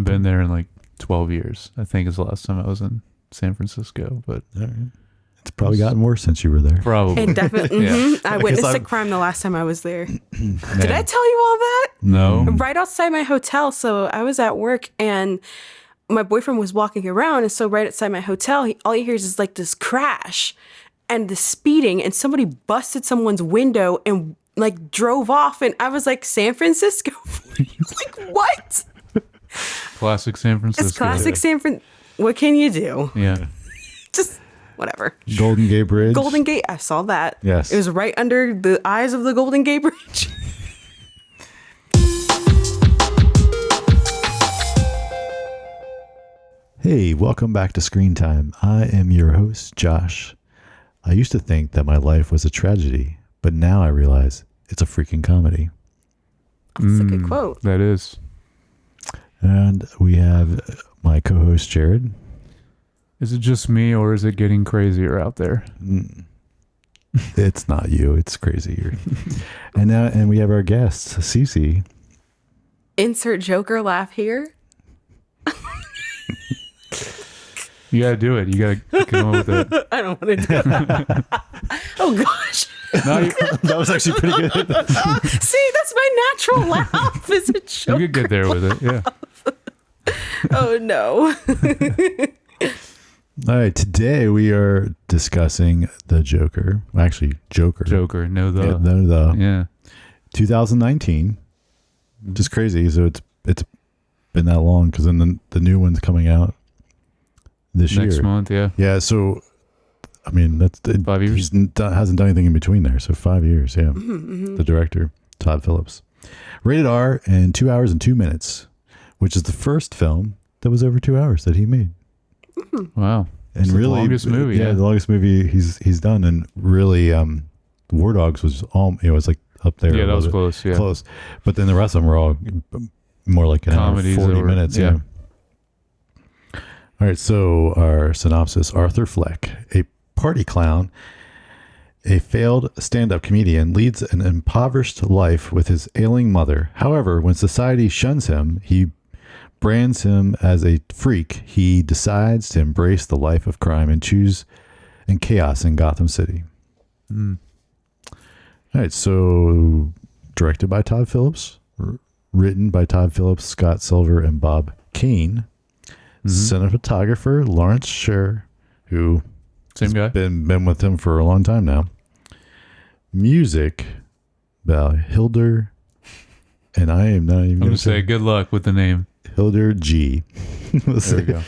been there in like 12 years. I think is the last time I was in San Francisco, but it's probably gotten worse since you were there. Probably. It definitely. I witnessed a crime the last time I was there. Did I tell you all that? No. Right outside my hotel. So I was at work and my boyfriend was walking around. And so right outside my hotel, all he hears is like this crash and the speeding. And somebody busted someone's window and like drove off. And I was like, San Francisco? Like, what? Classic San Francisco. It's classic San Francisco. What can you do? Yeah. Just whatever. Golden Gate Bridge. Golden Gate. I saw that. Yes. It was right under the eyes of the Golden Gate Bridge. Hey, welcome back to Screen Time. I am your host, Josh. I used to think that my life was a tragedy, but now I realize it's a freaking comedy. That's a good quote. That is. And we have my co-host, Jared. Is it just me or is it getting crazier out there? It's not you. It's crazier. and we have our guest, Cece. Insert Joker laugh here. You gotta do it. You gotta come up with it. I don't want to do that. Oh gosh. No, That was actually pretty good. See, that's my natural laugh. Is a Joker. you could get there with it. Yeah. Oh no. All right, today we are discussing the Joker. Well, actually, Joker. Joker. No, the. Yeah, Yeah. 2019. Just crazy. So it's been that long because then the new one's coming out this year. Next month, yeah. Yeah, so I mean that's 5 years. Hasn't done anything in between there, so 5 years. Yeah, The director Todd Phillips, rated R and 2 hours and 2 minutes, which is the first film that was over 2 hours that he made. Wow. And It's really, the longest movie. yeah, the longest movie he's done, and really, War Dogs was it was like up there. Yeah, that was close. Yeah. close. But then the rest of them were all more like an Comedies hour, 40 or- minutes. yeah. All right, so our synopsis: Arthur Fleck, a party clown, a failed stand-up comedian, leads an impoverished life with his ailing mother. However, when society shuns him, he brands him as a freak. He decides to embrace the life of crime and chaos in Gotham City. All right, so directed by Todd Phillips, written by Todd Phillips, Scott Silver, and Bob Kane. Cinematographer Lawrence Sher, who Same guy. been with him for a long time now. Music by Hildur, and I am not even I'm going gonna to say good luck with the name. Hildur G. There we go.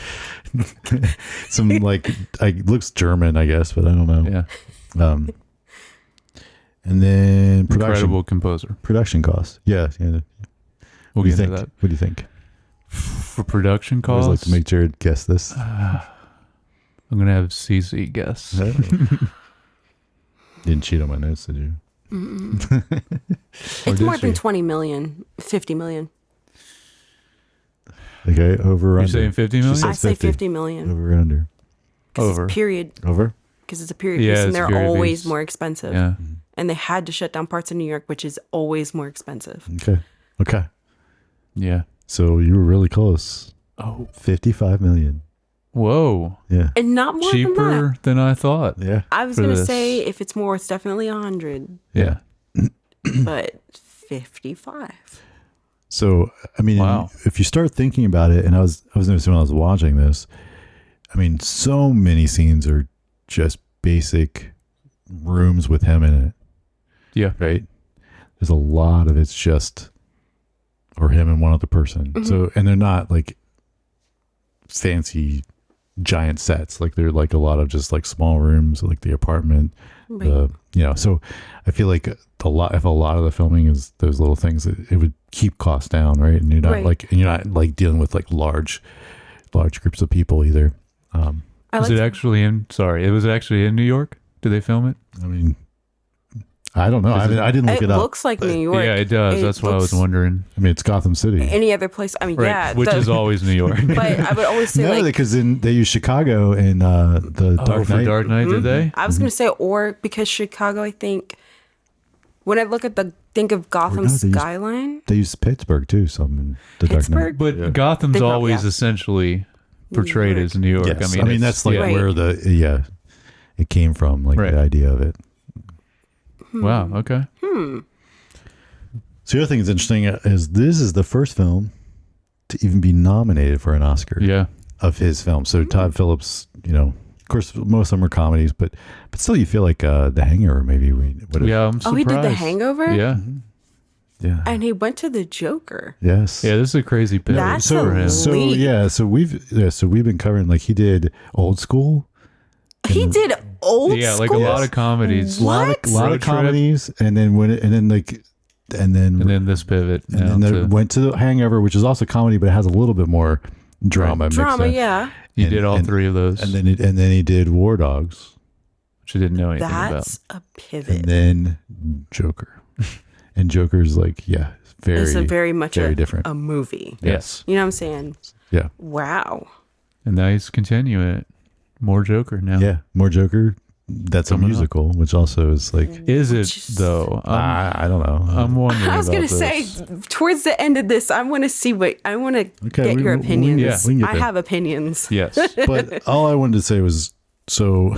Some looks German, I guess, but I don't know. Yeah. And then Incredible composer. production costs. Yeah. We'll What do you get think? into that. What do you think? For production I always costs, like to make Jared guess this. I'm gonna have CC guess. Didn't cheat on my notes, did you? It's did more than she? 20 million, 50 million. Okay, over or You're under. saying 50 She million? said I say 50 million. Over or under. Over. It's period. Over? Because it's a period Yeah, piece and it's a they're period always piece. more expensive. Yeah. And they had to shut down parts of New York, which is always more expensive. Okay. Yeah. So you were really close. Oh. 55 million. Whoa. Yeah. And not more than that. Cheaper than I thought. Yeah. I was for going to this. say if it's more, it's definitely 100, Yeah. but 55. So, I mean, Wow. if you start thinking about it, and I was noticing when I was watching this, I mean, so many scenes are just basic rooms with him in it, Yeah. right? There's a lot of it's just, or him and one other person. So, and they're not like fancy giant sets. Like they're like a lot of just like small rooms, like the apartment, Right. so I feel like if a lot of the filming is those little things, it would keep costs down, right? And you're not like dealing with like large groups of people either. I Was like it actually in? Sorry, it was actually in New York. Did they film it? I mean, I don't know. I didn't look it it up. looks like New York. Yeah, it does. It That's what I was looks- wondering. I mean, it's Gotham City. Any other place? I mean, Right. yeah. Which is always New York. But I would always say, No, like, because they use Chicago in the Dark For Knight. Dark Knight, did they? I was going to say, or because Chicago, I think, When I look at think of Gotham they used- skyline, They used Pittsburgh too. Some in the Dark Knight. Pittsburgh? But Gotham's They probably- always yeah. essentially portrayed York. as New York. Yes. I mean, that's like Right. where it came from, like Right. the idea of it. Wow. Okay. So the other thing that's interesting is this is the first film to even be nominated for an Oscar Yeah. of his film. So Todd Phillips, of course, most of them are comedies, but still, you feel like The Hangover maybe would have. Yeah. I'm surprised. Oh, he did The Hangover? Yeah. Yeah. And he went to the Joker. Yes. Yeah. This is a crazy pivot That's for him. So we've been covering, like, he did Old School. He did old Yeah, like school? a lot of comedies. What? A lot Road of Trip. comedies, and then And then this pivot. and then they went to The Hangover, which is also comedy, but it has a little bit more drama. mixed Drama, in. yeah. you and- did all and- three of those, And then he did War Dogs, which I didn't know anything That's a and pivot. then Joker. And Joker's like, It's a very much very different. a movie. about. Yes. You know what I'm saying? Yeah. Wow. And now he's continuing it. More Joker now. Yeah, more Joker. That's Coming a up. musical, which also is like, Is it Which is- though? I don't know. I'm wondering. I was going gonna to say towards the end of this, I want to see I want to get your we opinions. can get I there. have opinions. Yes. But all I wanted to say was, so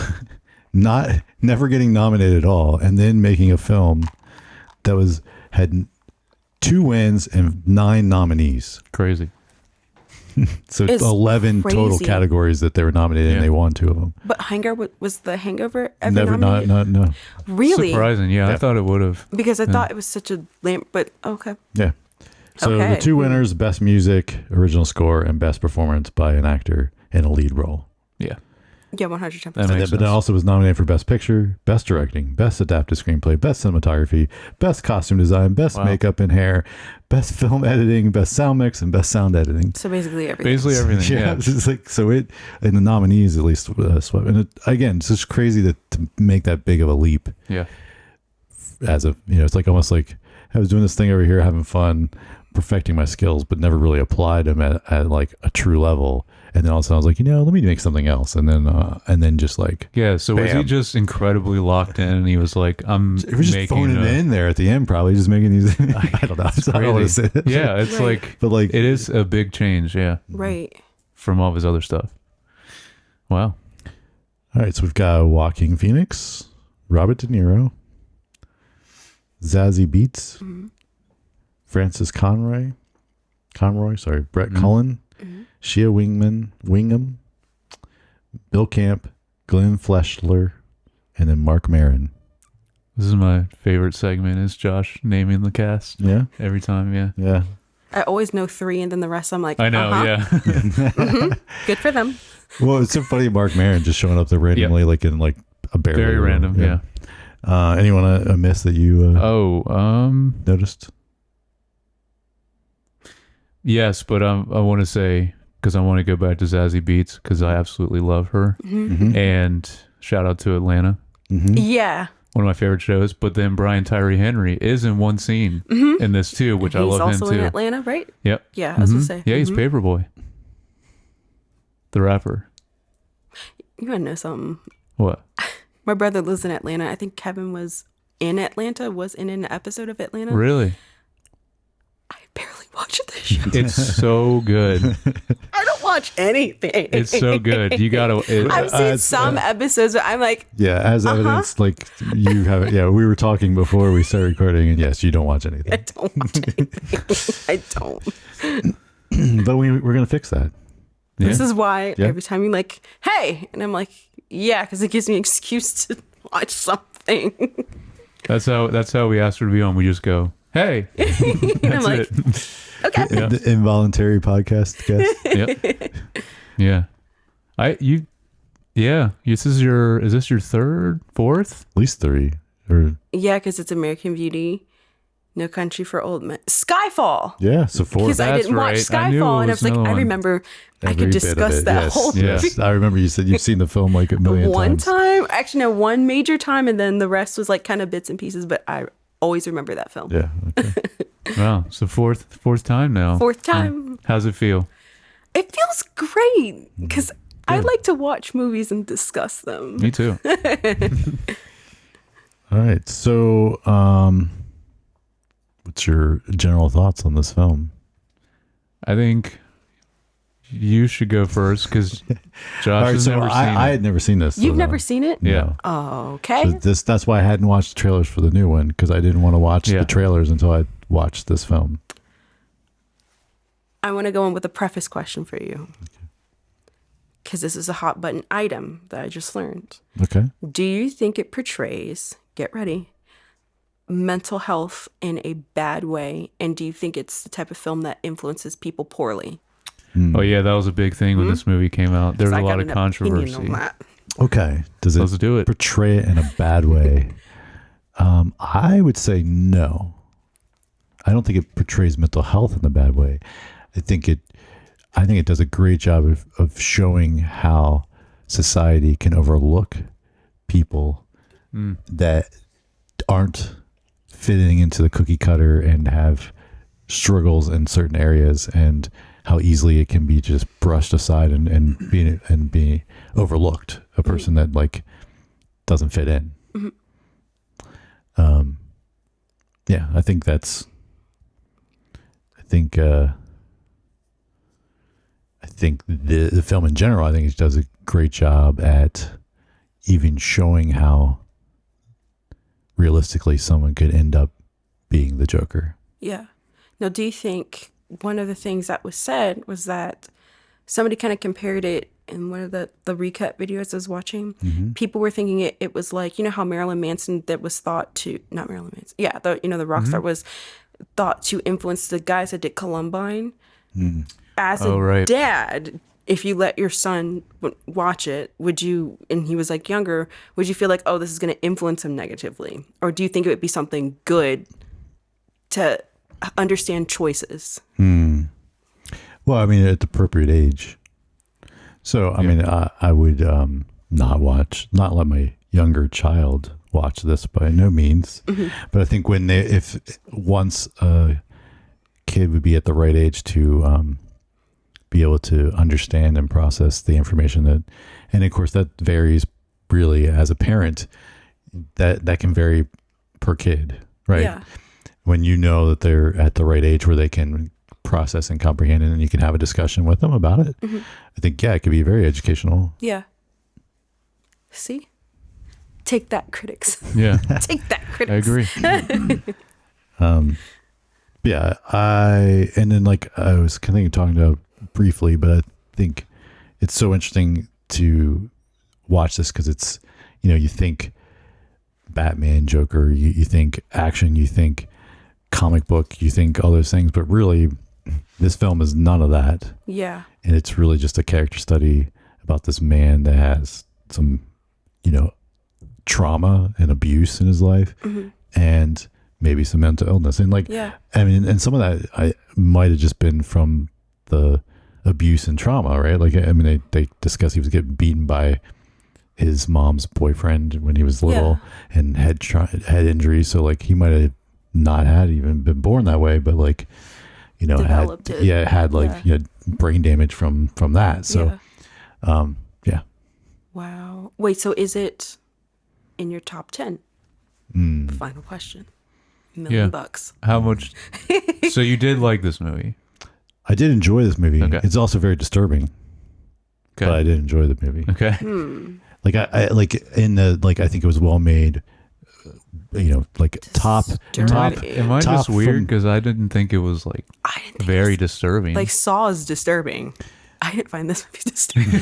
never getting nominated at all, and then making a film that had 2 wins and 9 nominees. Crazy. So It's 11 total crazy. categories that they were nominated, Yeah. and they won 2 of them. But was the Hangover ever Never, nominated? no. Really? Surprising. Yeah, I Yeah. thought it would have. Because I thought it was such a lamp. But okay. Yeah. So Okay. the 2 winners: best music, original score, and best performance by an actor in a lead role. Yeah. Yeah, 110%. That makes But then sense. also was nominated for best picture, best directing, best adapted screenplay, best cinematography, best costume design, best Wow. makeup and hair, best film editing, best sound mix, and best sound editing. So basically everything. Basically everything. Yeah. It's just like, so it, and the nominees at least swept. And again, it's just crazy to make that big of a leap Yeah. as a, it's like almost like I was doing this thing over here, having fun, perfecting my skills, but never really applied them at like a true level. And then all of a sudden I was like, let me make something else. And then just like, Yeah. So was he Bam. just incredibly locked in? And he was like, "I'm it was just making phoning a- in there at the end, probably just making these. I don't know. I don't want to say it. Yeah, it's Right. like But like, it is a big change. Yeah, Right. from all of his other stuff. Wow. all right. So we've got Joaquin Phoenix, Robert De Niro, Zazie Beetz, Francis Conroy, Brett Cullen, Shia Wingham, Bill Camp, Glenn Fleshler, and then Mark Maron. This is my favorite segment. Is Josh naming the cast Yeah, every time? Yeah. yeah. I always know 3, and then the rest I'm like, I know. uh-huh. Yeah. Good for them. Well, it's so funny. Mark Maron just showing up there randomly, like in like a barely Very random. Yeah. Anyone I missed that you noticed? Yes, but I want to say, because I want to go back to Zazie Beetz, because I absolutely love her. Mm-hmm. And shout out to Atlanta, Mm-hmm. Yeah. one of my favorite shows. But then Brian Tyree Henry is in one scene in this too, which I He's love him also in too. Atlanta, right? Yep. Yeah, I was going to say. Yeah, he's Mhm. Paperboy, the rapper. You want to know something? What? My brother lives in Atlanta. I think Kevin was in an episode of Atlanta. Really? I barely watch the show. It's so good. I don't watch anything. It's so good. You gotta. I've seen it's, some episodes, but I'm like, Yeah, as evidence, like you have. Yeah, we were talking before we started recording, and yes, you don't watch I anything. don't watch anything. I don't. But we're gonna fix that. Yeah. This is why Yeah. every time you're like, hey, and I'm like, yeah, because it gives me an excuse to watch something. That's how we asked her to be on. We just go, hey. And I'm That's like, it. okay. Yeah. The involuntary podcast guest. Yep. Yeah. This is your third, fourth? At least 3. Or Yeah, because it's American Beauty, No Country for Old Men, Skyfall. yeah, so 4. Because I That's didn't watch right. I knew Skyfall, it and I was was like, another I one. remember I Every could bit of discuss it, that yes, whole yes. I remember you said you've seen the film like a million one times. time. Actually, no, one major time, and then the rest was like kind of bits and pieces. But I always remember that film. Yeah. Okay. Wow. So fourth time now. Fourth time. How's it feel? It feels great because I like to watch movies and discuss them. Me too. All right. So, what's your general thoughts on this film? I think you should go first because Josh All right. has So never seen I it. had never seen this. You've so never no. seen it? Yeah. Oh, okay. So that's why I hadn't watched the trailers for the new one, because I didn't want to watch Yeah. the trailers until I watched this film. I want to go in with a preface question for you. Because this is a hot button item that I just learned. Okay. Do you think it portrays, get ready, mental health in a bad way? And do you think it's the type of film that influences people poorly? Oh yeah, that was a big thing when this movie came out. There was I a got lot of an opinion controversy. on that. Okay. Does it Let's do it. portray it in a bad way? I would say no. I don't think it portrays mental health in a bad way. I think it does a great job of showing how society can overlook people that aren't fitting into the cookie cutter and have struggles in certain areas, and how easily it can be just brushed aside and be overlooked. A person that like doesn't fit in. Yeah, I think the film in general, I think it does a great job at even showing how realistically someone could end up being the Joker. Yeah. Now, do you think one of the things that was said was that somebody kind of compared it in one of the recut videos I was watching? People were thinking it was like, you know how Marilyn Manson that was thought to, not Marilyn Manson, yeah, the rock star was thought to influence the guys that did Columbine. As a dad, if you let your son watch it, would you, and he was like younger, would you feel like, oh, this is going to influence him negatively? Or do you think it would be something good to understand choices? Well, I mean, at the appropriate age. So, I mean, I would not let my younger child watch this by no means. But I think if once a kid would be at the right age to be able to understand and process the information and of course that varies really as a parent, that can vary per kid, right? Yeah. When you know that they're at the right age where they can process and comprehend it, and you can have a discussion with them about it. I think, yeah, it could be very educational. Yeah. See? Take that, critics. Yeah, Take that, I critics. agree. Yeah, and then like I was kind of talking about briefly, but I think it's so interesting to watch this because it's, you think Batman, Joker, you think action, you think comic book, you think all those things, but really this film is none of that. Yeah. And it's really just a character study about this man that has some, trauma and abuse in his life, and maybe some mental illness. And like, Yeah. I mean, and some of that I might have just been from the abuse and trauma, right? Like, I mean, they discuss he was getting beaten by his mom's boyfriend when he was little, and head injuries. So like, he might have not had even been born that way, but like, Developed it. had like brain damage from that. So, yeah. Wow. Wait, so is it in your top 10? Final question. $1,000,000. How much? So you did like this movie? I did enjoy this movie. Okay. It's also very disturbing, Okay. but I did enjoy the movie. Okay. Like I like in the I think it was well made. Like top. Am I top just weird from- because I didn't think it was like I didn't think very disturbing? like Saw is disturbing. I didn't find this movie disturbing.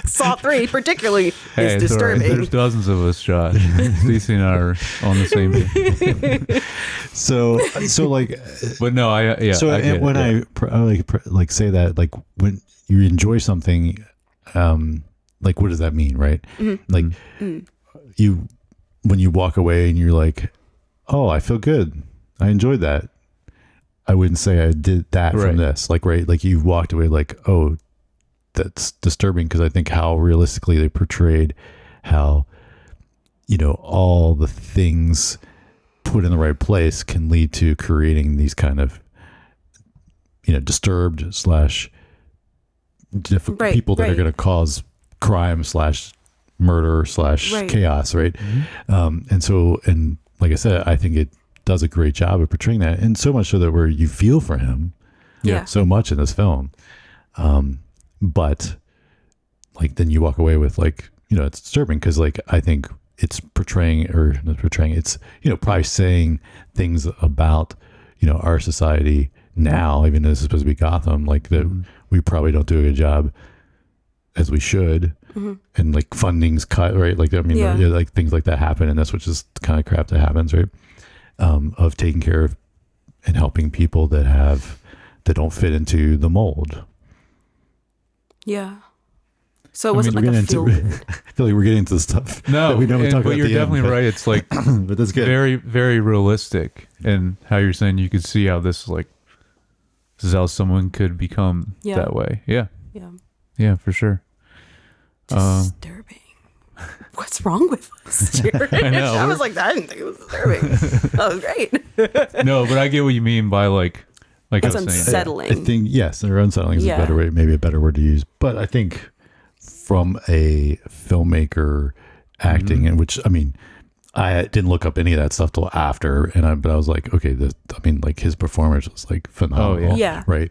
Saw 3 particularly is Hey, it's all right. disturbing. There's dozens of us, Josh. Stacey and I are on the same page. So like But no, I get and when it, yeah. I say that, like when you enjoy something, like what does that mean, right? Like when you walk away and you're like, oh, I feel good, I enjoyed that. I wouldn't say I did that from Right. this, like, right? Like you walked away like, oh, that's disturbing, because I think how realistically they portrayed how, all the things put in the right place can lead to creating these kind of, disturbed / Right, people that are right. going to cause crime / murder slash Right. chaos, right? And like I said, I think it does a great job of portraying that, and so much so that where you feel for him Yeah. so much in this film. But like then you walk away with like, it's disturbing because like I think it's it's probably saying things about our society now, even though this is supposed to be Gotham, like that we probably don't do a good job as we should, and like funding's cut, right? Like like things like that happen, and that's what just kind of crap that happens, right? Of taking care of and helping people that don't fit into the mold. Yeah. So it wasn't like a feel. I feel like we're getting into stuff. No, that we don't talk but about you're at the definitely end, right. It's like but that's good. very, very realistic, and how you're saying you could see how this is how someone could become that way. Yeah, Yeah. yeah, for sure. Disturbing. What's wrong with us, Jared? I know. I was like, I didn't think it was disturbing. That was great. No, but I get what you mean by like I It's was saying. unsettling. I think yes, or unsettling is Yeah. a better way, maybe a better word to use. But I think from a filmmaker acting, and which I mean, I didn't look up any of that stuff till after, but I was like, okay, like his performance was like phenomenal, Oh, yeah. right,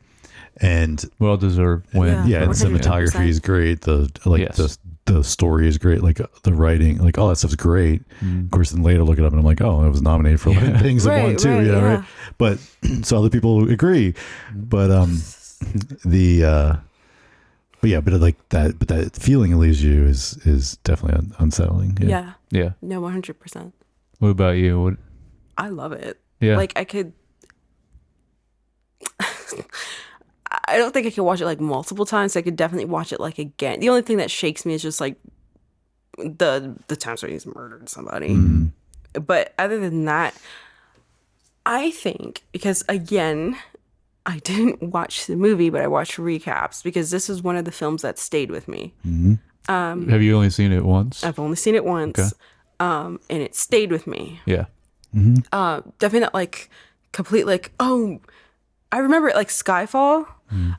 and Well deserved win. yeah, and 100%. cinematography is great. Yes. The story is great. Like the writing, like all that stuff's great. Of course, then later look it up and I'm like, oh, it was nominated for things that won too. Right, Yeah, yeah. right. But so other people agree. But that feeling it leaves you is definitely unsettling. Yeah. Yeah. No, 100%. What about you? What? I love it. Yeah. Like I could. I don't think I could watch it like multiple times. I could definitely watch it like again. The only thing that shakes me is just like the times where he's murdered somebody. But other than that, I think because again, I didn't watch the movie, but I watched recaps because this is one of the films that stayed with me. Have you only seen it once? I've only seen it once, Okay. and it stayed with me. Yeah. Definitely not like complete like, oh, I remember it like Skyfall,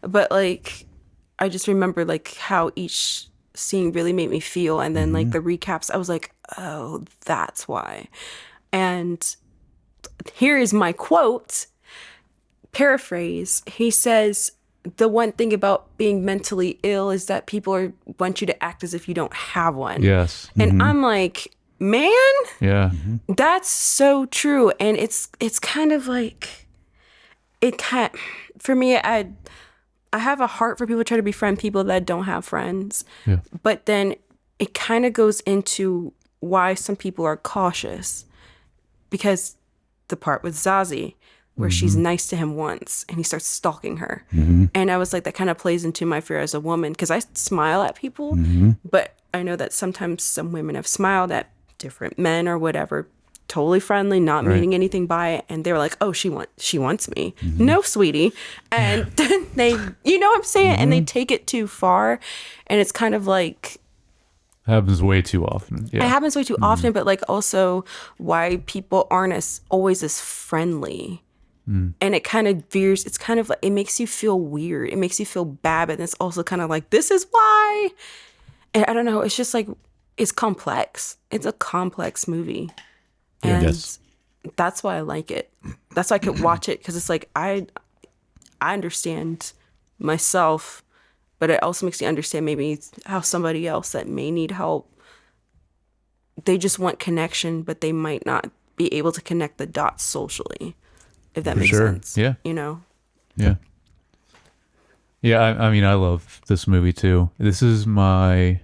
but like I just remember like how each scene really made me feel, and then like the recaps, I was like, oh, that's why. And here is my quote, paraphrase. He says, the one thing about being mentally ill is that people want you to act as if you don't have one. Yes. And I'm like, man, Yeah. that's so true. And it's kind of like, for me, I have a heart for people trying to befriend people that don't have friends. Yeah. But then it kind of goes into why some people are cautious, because the part with Zazie where she's nice to him once and he starts stalking her. And I was like, that kind of plays into my fear as a woman, because I smile at people, but I know that sometimes some women have smiled at different men or whatever, totally friendly, not meaning anything by it, and they were like, oh, she wants me. No, sweetie. And then they, you know what I'm saying, and they take it too far, and it's kind of like, Happens way too often. it Yeah. happens way too often, but like also why people aren't always as friendly. And it kind of veers, it's kind of like, it makes you feel weird, it makes you feel bad, but it's also kind of like, this is why. And I don't know, it's just like, it's complex. It's a complex movie. And Yes. that's why I like it. That's why I could watch it, because it's like I understand myself, but it also makes you understand maybe how somebody else that may need help, they just want connection, but they might not be able to connect the dots socially, if that makes sure. sense. Yeah. You know? Yeah. Yeah. I mean, I love this movie too. This is my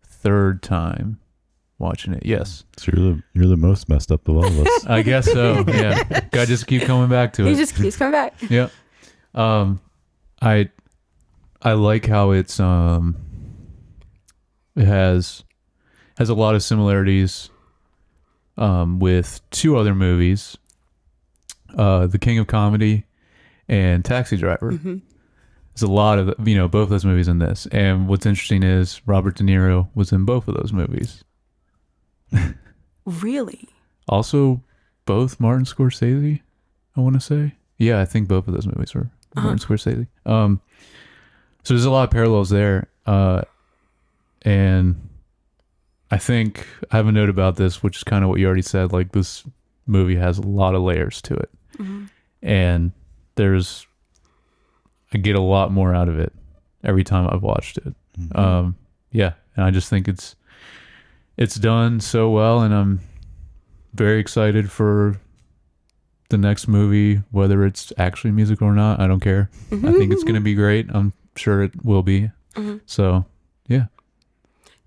third time watching it. Yes. So you're the most messed up of all of us. I guess so. Yeah. Gotta just keep coming back to He it. just keeps coming back. Yeah. I like how it has a lot of similarities with two other movies, The King of Comedy and Taxi Driver. There's a lot of both those movies in this, and what's interesting is Robert De Niro was in both of those movies. Really? Also, both Martin Scorsese, I want to say. Yeah, I think both of those movies were Martin Scorsese. So there's a lot of parallels there, and I think I have a note about this, which is kind of what you already said. Like, this movie has a lot of layers to it, and I get a lot more out of it every time I've watched it. Yeah, and I just think it's done so well, and I'm very excited for the next movie, whether it's actually musical or not. I don't care. I think it's going to be great. I'm sure it will be. So, yeah.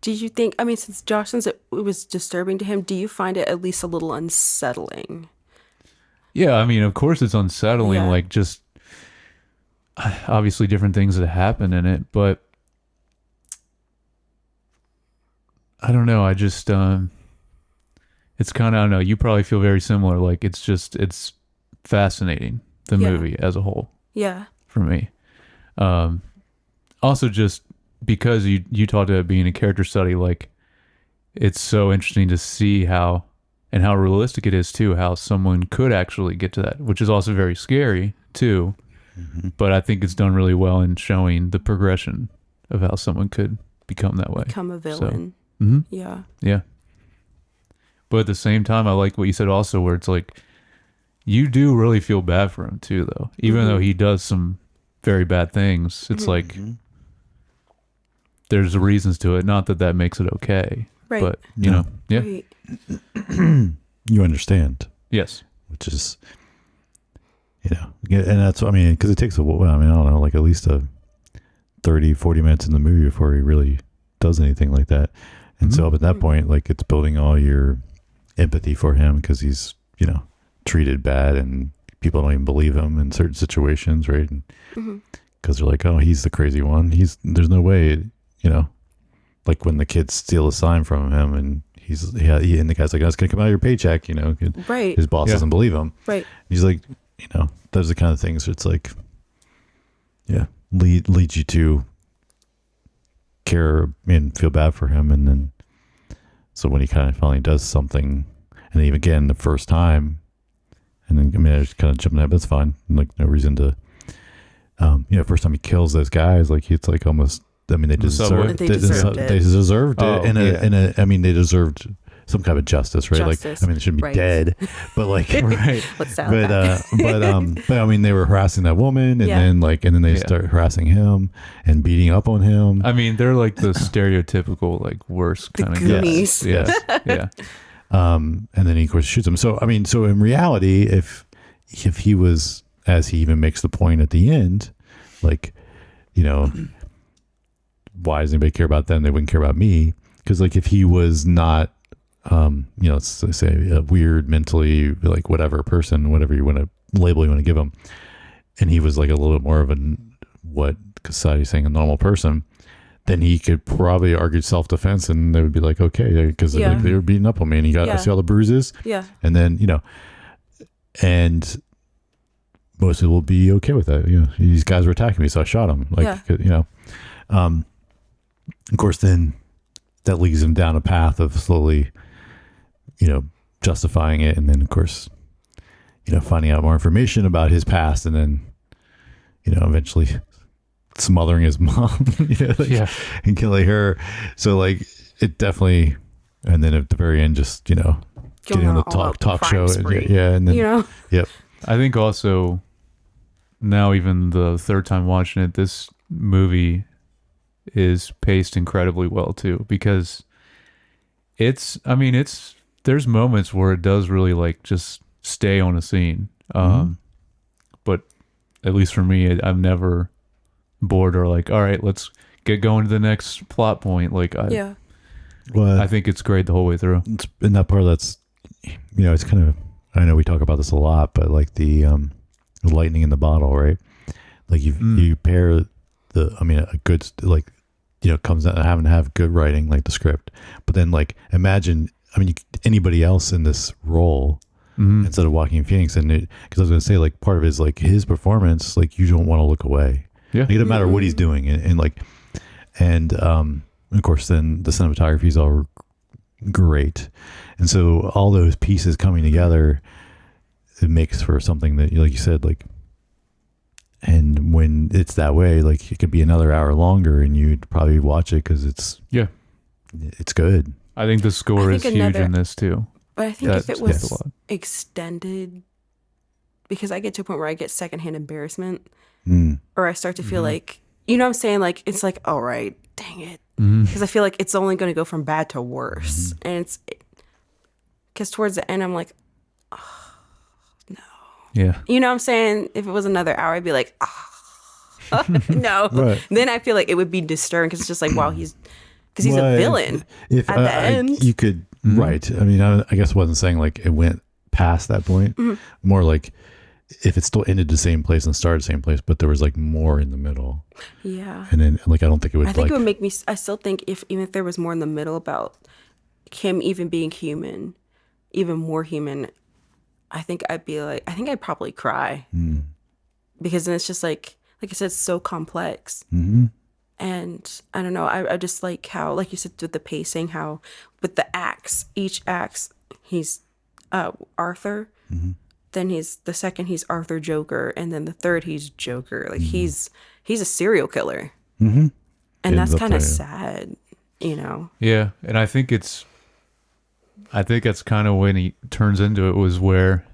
Did you think, I mean, since it was disturbing to him, do you find it at least a little unsettling? Yeah, I mean, of course it's unsettling, Yeah. like just obviously different things that happen in it, but I don't know. I just, it's kind of, I don't know, you probably feel very similar. Like, it's fascinating, the Yeah. movie as a whole Yeah. for me. Also just because you talked about it being a character study, like, it's so interesting to see how realistic it is too, how someone could actually get to that, which is also very scary too. But I think it's done really well in showing the progression of how someone could become that way. Become a villain. Yeah. Yeah. But at the same time, I like what you said also, where it's like, you do really feel bad for him too, though. Even though he does some very bad things, it's like, there's reasons to it. Not that makes it okay. Right. But, you know, yeah. Right. You understand, Yes. which is, and that's, I mean, because it takes I don't know, like at least 30, 40 minutes in the movie before he really does anything like that. And so up at that point, like, it's building all your empathy for him because he's, treated bad and people don't even believe him in certain situations, right? Because they're like, oh, he's the crazy one. There's no way, like when the kids steal a sign from him and and the guy's like, oh, it's going to come out of your paycheck, Right. His boss doesn't believe him. Right. He's like, those are the kind of things where it's like, leads you to care and feel bad for him. And then, so when he kind of finally does something, and even again, the first time, and then, I mean, I just kind of jumping ahead, but it's fine. Like, no reason to, first time he kills those guys, like, it's like almost, I mean, they subway. deserved, They deserved it. they deserved Oh, it. I mean, they deserved some kind of justice, right? Justice, Like, I mean, they shouldn't be right. dead, but like, Right. Let's sound that. but I mean, they were harassing that woman, and Yeah. then they Yeah. start harassing him and beating up on him. I mean, they're like the stereotypical, like, worst The kind of Goonies. guys. Yes. Yeah. And then he, of course, shoots him. So, I mean, so in reality, if he was, as he even makes the point at the end, like, why does anybody care about them? They wouldn't care about me. Because, like, if he was not, let's say a weird, mentally, like, whatever person, whatever you want to label you want to give him, and he was like a little bit more of what society's saying, a normal person, then he could probably argue self-defense, and they would be like, okay, because Yeah. like, they were beating up on me, and I see all the bruises, Yeah. and then and most people will be okay with that. These guys were attacking me, so I shot them. Like, of course, then that leads him down a path of slowly, justifying it, and then, of course, finding out more information about his past, and then, eventually smothering his mom, and killing her. So, like, it definitely, and then at the very end, just getting on the talk show, and then yep. I think also now, even the third time watching it, this movie is paced incredibly well too, because there's moments where it does really, like, just stay on a scene. But at least for me, I'm never bored or like, all right, let's get going to the next plot point. Like, I think it's great the whole way through. It's in that part that's, it's kind of, I know we talk about this a lot, but like the lightning in the bottle, right? Like you pair a good, like, comes out having to have good writing, like the script, but then, like, imagine, anybody else in this role instead of Joaquin Phoenix, and because I was going to say, like, part of it is like his performance, like, you don't want to look away. Yeah, like, it doesn't matter what he's doing, and of course, then the cinematography is all great, and so all those pieces coming together, it makes for something that, like you said, like, and when it's that way, like, it could be another hour longer, and you'd probably watch it because it's good. I think the score I is think huge another- in this too. But I think if That's it a was lot. extended, because I get to a point where I get secondhand embarrassment, Mm. or I start to feel Mm-hmm. like, you know what I'm saying? Like, it's like, all right, dang it. Mm-hmm. Because I feel like it's only going to go from bad to worse. And it's, because towards the end, I'm like, Yeah. you know what I'm saying? If it was another hour, I'd be like, no. Right. Then I feel like it would be disturbing because it's just like, wow, because he's a Well, villain If at the end. you could, right. I mean, I guess I wasn't saying like it went past that point. More like if it still ended the same place and started the same place, but there was like more in the middle. Yeah. And then like, I don't think it would I think like, it would make me, I still think even if there was more in the middle about him even being human, even more human, I think I'd probably cry. Because then it's just like I said, it's so complex. And I don't know, I just like how, like you said, with the pacing, how with the acts, each act, he's Arthur. Then the second he's Arthur Joker, and then the third he's Joker. Like he's a serial killer. And Ends that's up kind of there. sad, you know. Yeah, and I think that's kind of when he turns into it, was where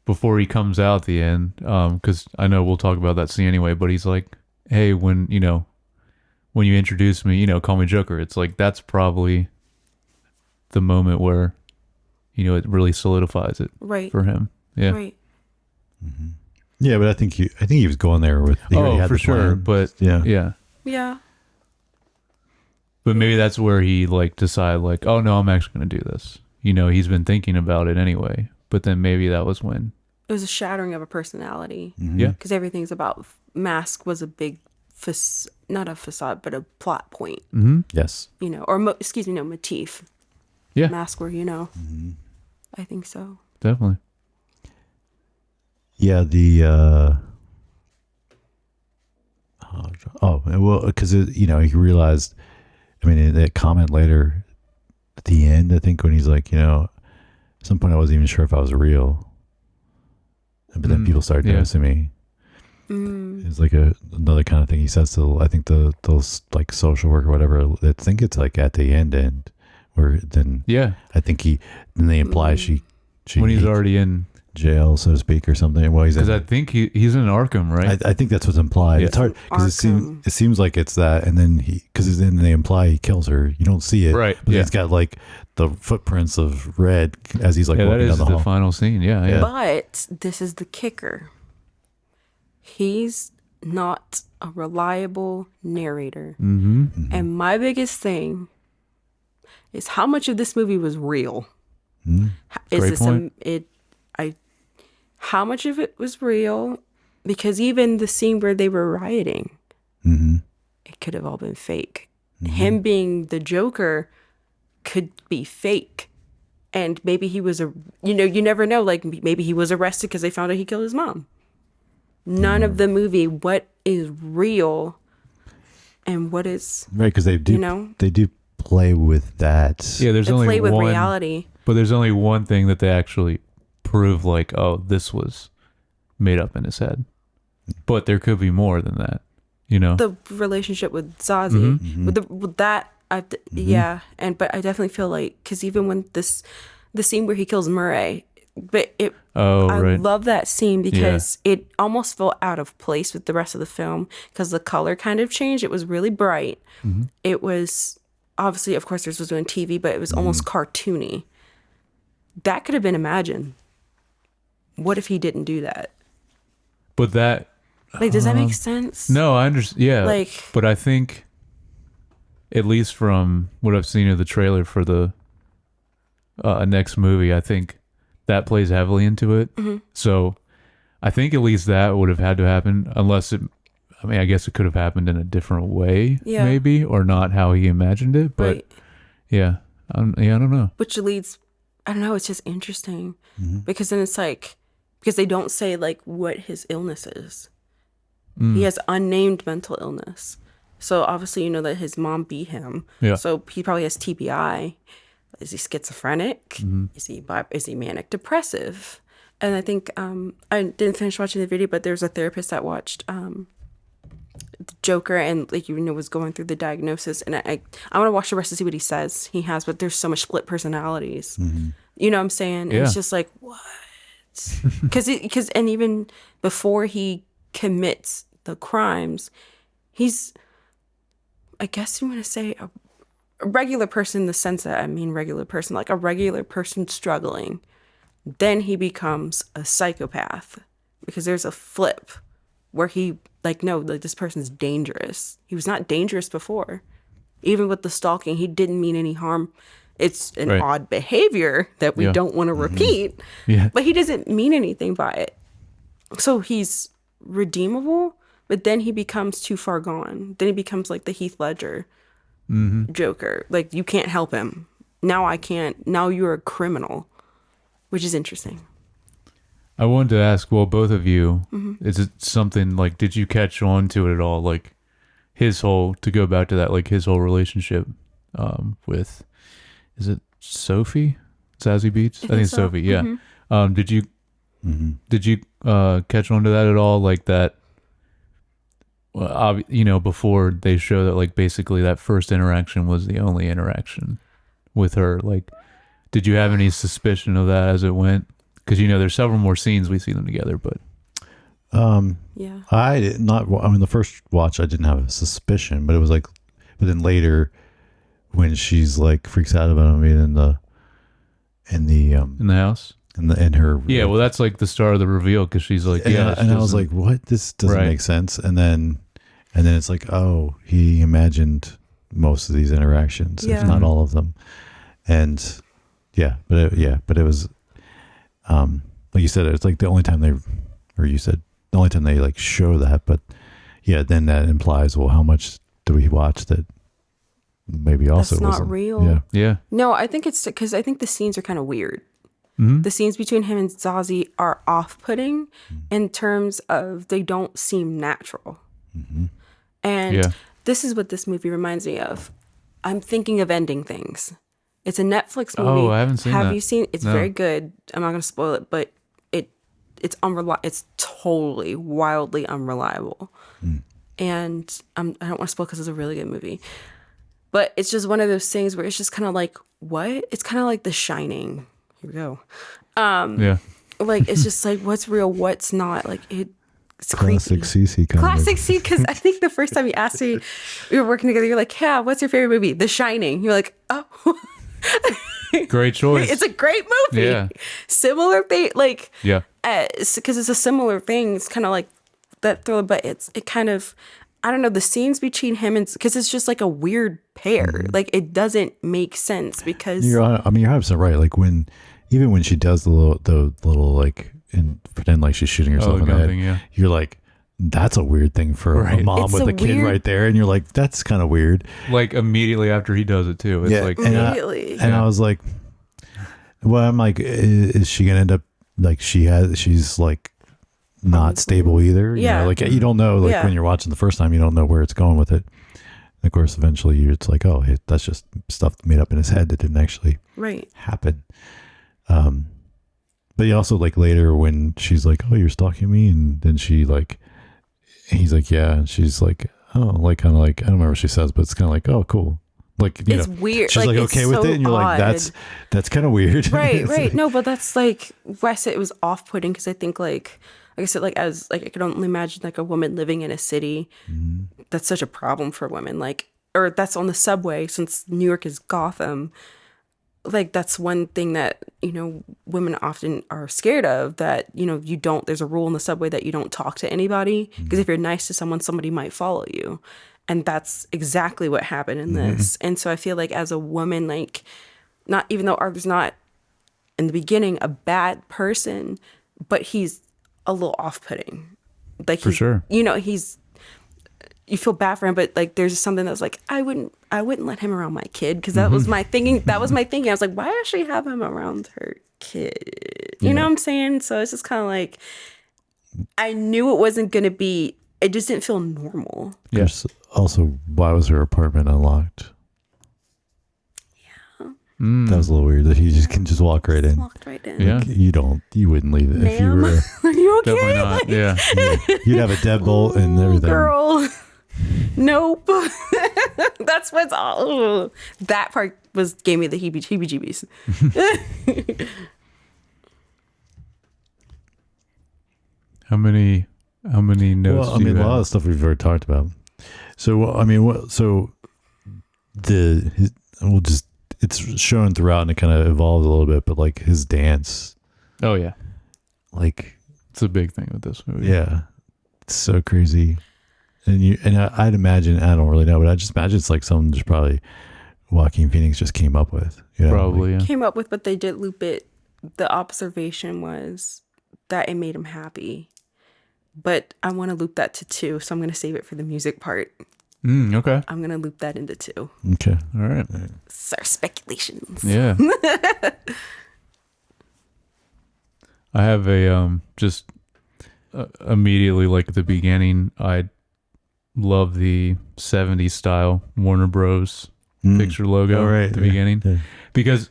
before he comes out at the end, because I know we'll talk about that scene anyway, but he's like, hey, when you introduce me, call me Joker. It's like, that's probably the moment where, it really solidifies it Right. for him. Yeah. Right. yeah, but I think he was going there with, he already Oh, had for the sure. plan. But yeah. yeah. Yeah. But maybe that's where he like decided like, oh no, I'm actually going to do this. He's been thinking about it anyway, but then maybe that was when. It was a shattering of a personality. Yeah. Because everything's about Mask was a big not a facade, but a plot point. Yes. Or motif. Yeah. Mask were, I think so. Definitely. Yeah. Because he realized. I mean, in that comment later at the end, I think when he's like, at some point I wasn't even sure if I was real, but then people started noticing me. It's like another kind of thing he says to, I think those like social work or whatever. I think it's like at the end where then I think then they imply she when he's already in jail, so to speak, or something. Well, because I think he's in Arkham, right? I think that's what's implied. Yeah. It's hard because Arkham. it seems like it's that, and then because then they imply he kills her. You don't see it, Right, But yeah. he's got like the footprints of red as he's like Yeah, that walking is down the the hall. final scene. Yeah. But this is the kicker. He's not a reliable narrator. And my biggest thing is how much of this movie was real. Is Great this point. how much of it was real? Because even the scene where they were rioting, it could have all been fake. Him being the Joker could be fake. And maybe he was you never know. Like maybe he was arrested because they found out he killed his mom. None of the movie, what is real and what is, Right, because they do play with that. Yeah, there's they only play with one reality. But there's only one thing that they actually prove, like, oh, this was made up in his head. But there could be more than that, The relationship with Zazie, with that, yeah. But I definitely feel like, because even when the scene where he kills Murray, but I love that scene because it almost felt out of place with the rest of the film because the color kind of changed. It was really bright. It was obviously, of course, this was doing TV, but it was almost cartoony. That could have been imagined. What if he didn't do that? But that, Like, does that make sense? no, I understand. Yeah, Like- but I think, at least from what I've seen of the trailer for the next movie, I think that plays heavily into it. So I think at least that would have had to happen, unless I guess it could have happened in a different way, maybe, or not how he imagined it. But Right. I don't know. Which leads, I don't know, it's just interesting because then it's like, because they don't say like what his illness is. He has unnamed mental illness. So obviously, that his mom beat him. Yeah. So he probably has TBI. Is he schizophrenic? Is he manic depressive? And I think I didn't finish watching the video, but there's a therapist that watched Joker and like was going through the diagnosis, and I want to watch the rest to see what he says he has, but there's so much split personalities. You know what I'm saying? Yeah. It's just like what? Because and even before he commits the crimes, he's, I guess you want to say a regular person in the sense that I mean regular person, like a regular person struggling. Then he becomes a psychopath because there's a flip where he like, no, like this person's dangerous. He was not dangerous before. Even with the stalking, he didn't mean any harm. It's an odd behavior that we don't want to repeat, but he doesn't mean anything by it. So he's redeemable, but then he becomes too far gone. Then he becomes like the Heath Ledger Joker. Like, you can't help him. Now I can't. Now you're a criminal, which is interesting. I wanted to ask, well, both of you, is it something like, did you catch on to it at all? Like his whole, to go back to that, like his whole relationship with, is it Sophie? Zazie Beetz? I think it's so. Sophie, yeah. Did you catch on to that at all? Like that, well, before they show that like basically that first interaction was the only interaction with her. Like, did you have any suspicion of that as it went? Because there's several more scenes we see them together, but Yeah. I did not. I mean, the first watch I didn't have a suspicion, but it was like, but then later when she's like freaks out about him being in the in the house, in her, yeah. Well, that's like the start of the reveal because she's like, and I was like, what? This doesn't make sense. And then it's like, oh, he imagined most of these interactions, if not all of them. And but it was, like you said, it's like the only time the only time they like show that, but then that implies, well, how much do we watch that maybe also That's not wasn't real. Yeah. No, I think it's because I think the scenes are kind of weird. The scenes between him and Zazie are off-putting in terms of they don't seem natural. And this is what this movie reminds me of. I'm thinking of Ending Things. It's a Netflix movie. Oh, I haven't seen that. Have you seen? It's No. very good. I'm not going to spoil it, but it's unreliable. It's totally wildly unreliable. And I don't want to spoil because it's a really good movie. But it's just one of those things where it's just kind of like, what? It's kind of like The Shining. Here we go. Like, it's just like, what's real, what's not. Like, it's classic creepy. CC kind Classic of. C, because I think the first time you asked me, we were working together, you're like, yeah, what's your favorite movie? The Shining. You're like, oh. Great choice. It's a great movie. Yeah. Similar thing, like, Yeah. because it's a similar thing. It's kind of like that thriller, but it kind of, I don't know, the scenes between him and, because it's just like a weird pair. Like, it doesn't make sense because. You're 100% right. Like even when she does the little like, and pretend like she's shooting herself in the head, thing, you're like, that's a weird thing for a mom It's with a a kid weird- right there, and you're like, that's kind of weird. Like immediately after he does it too. It's like, Immediately. And I was like, well, I'm like, is she gonna end up like she's like not stable either? You Yeah. know, like you don't know, like when you're watching the first time, you don't know where it's going with it. And of course, eventually it's like, oh, hey, that's just stuff made up in his head that didn't actually happen. But he also like later when she's like, oh, you're stalking me, and then she like, he's like, yeah, and she's like, oh, like kind of like, I don't remember what she says, but it's kind of like, oh, cool. Like, it's weird. She's like it's okay with so it, and you're like, odd. that's kind of weird. Right, It's right. like- No, but that's like why I said it was off-putting because I think like I said, like as like I could only imagine like a woman living in a city. That's such a problem for women. Like, or that's on the subway since New York is Gotham. Like that's one thing that women often are scared of. That you don't. There's a rule in the subway that you don't talk to anybody because if you're nice to someone, somebody might follow you. And that's exactly what happened in this. And so I feel like as a woman, like, not even though Arthur's not in the beginning a bad person, but he's a little off-putting. Like For sure. You feel bad for him, but like there's something that's like I wouldn't let him around my kid because that was my thinking. That was my thinking. I was like, why does she have him around her kid? You know what I'm saying? So it's just kind of like I knew it wasn't gonna be. It just didn't feel normal. Yes. Also, why was her apartment unlocked? Yeah. That was a little weird that he just can just walk right in. Walked right in. Yeah. You wouldn't leave it if you Ma'am, were. are you okay? Definitely not. Yeah. You'd have a deadbolt and everything. Girl. Nope. That's what's all. Ugh. That part gave me the heebie-jeebies. How many notes Well, I do you mean, a lot have? of stuff we've already talked about. So, I mean, we'll just, it's shown throughout and it kind of evolves a little bit, but like his dance, Oh yeah, like, it's a big thing with this movie. yeah, it's so crazy. I'd imagine, I don't really know, but I just imagine it's like something just probably Joaquin Phoenix just came up with, you know? Probably. Like, Yeah. Came up with, but they did loop it. The observation was that it made him happy. But I want to loop that to 2, so I'm going to save it for the music part. Okay. I'm going to loop that into 2. okay. All right. It's our speculations. Yeah. I have a just immediately, like at the beginning, I love the 70s style Warner Bros. Picture logo at the beginning, because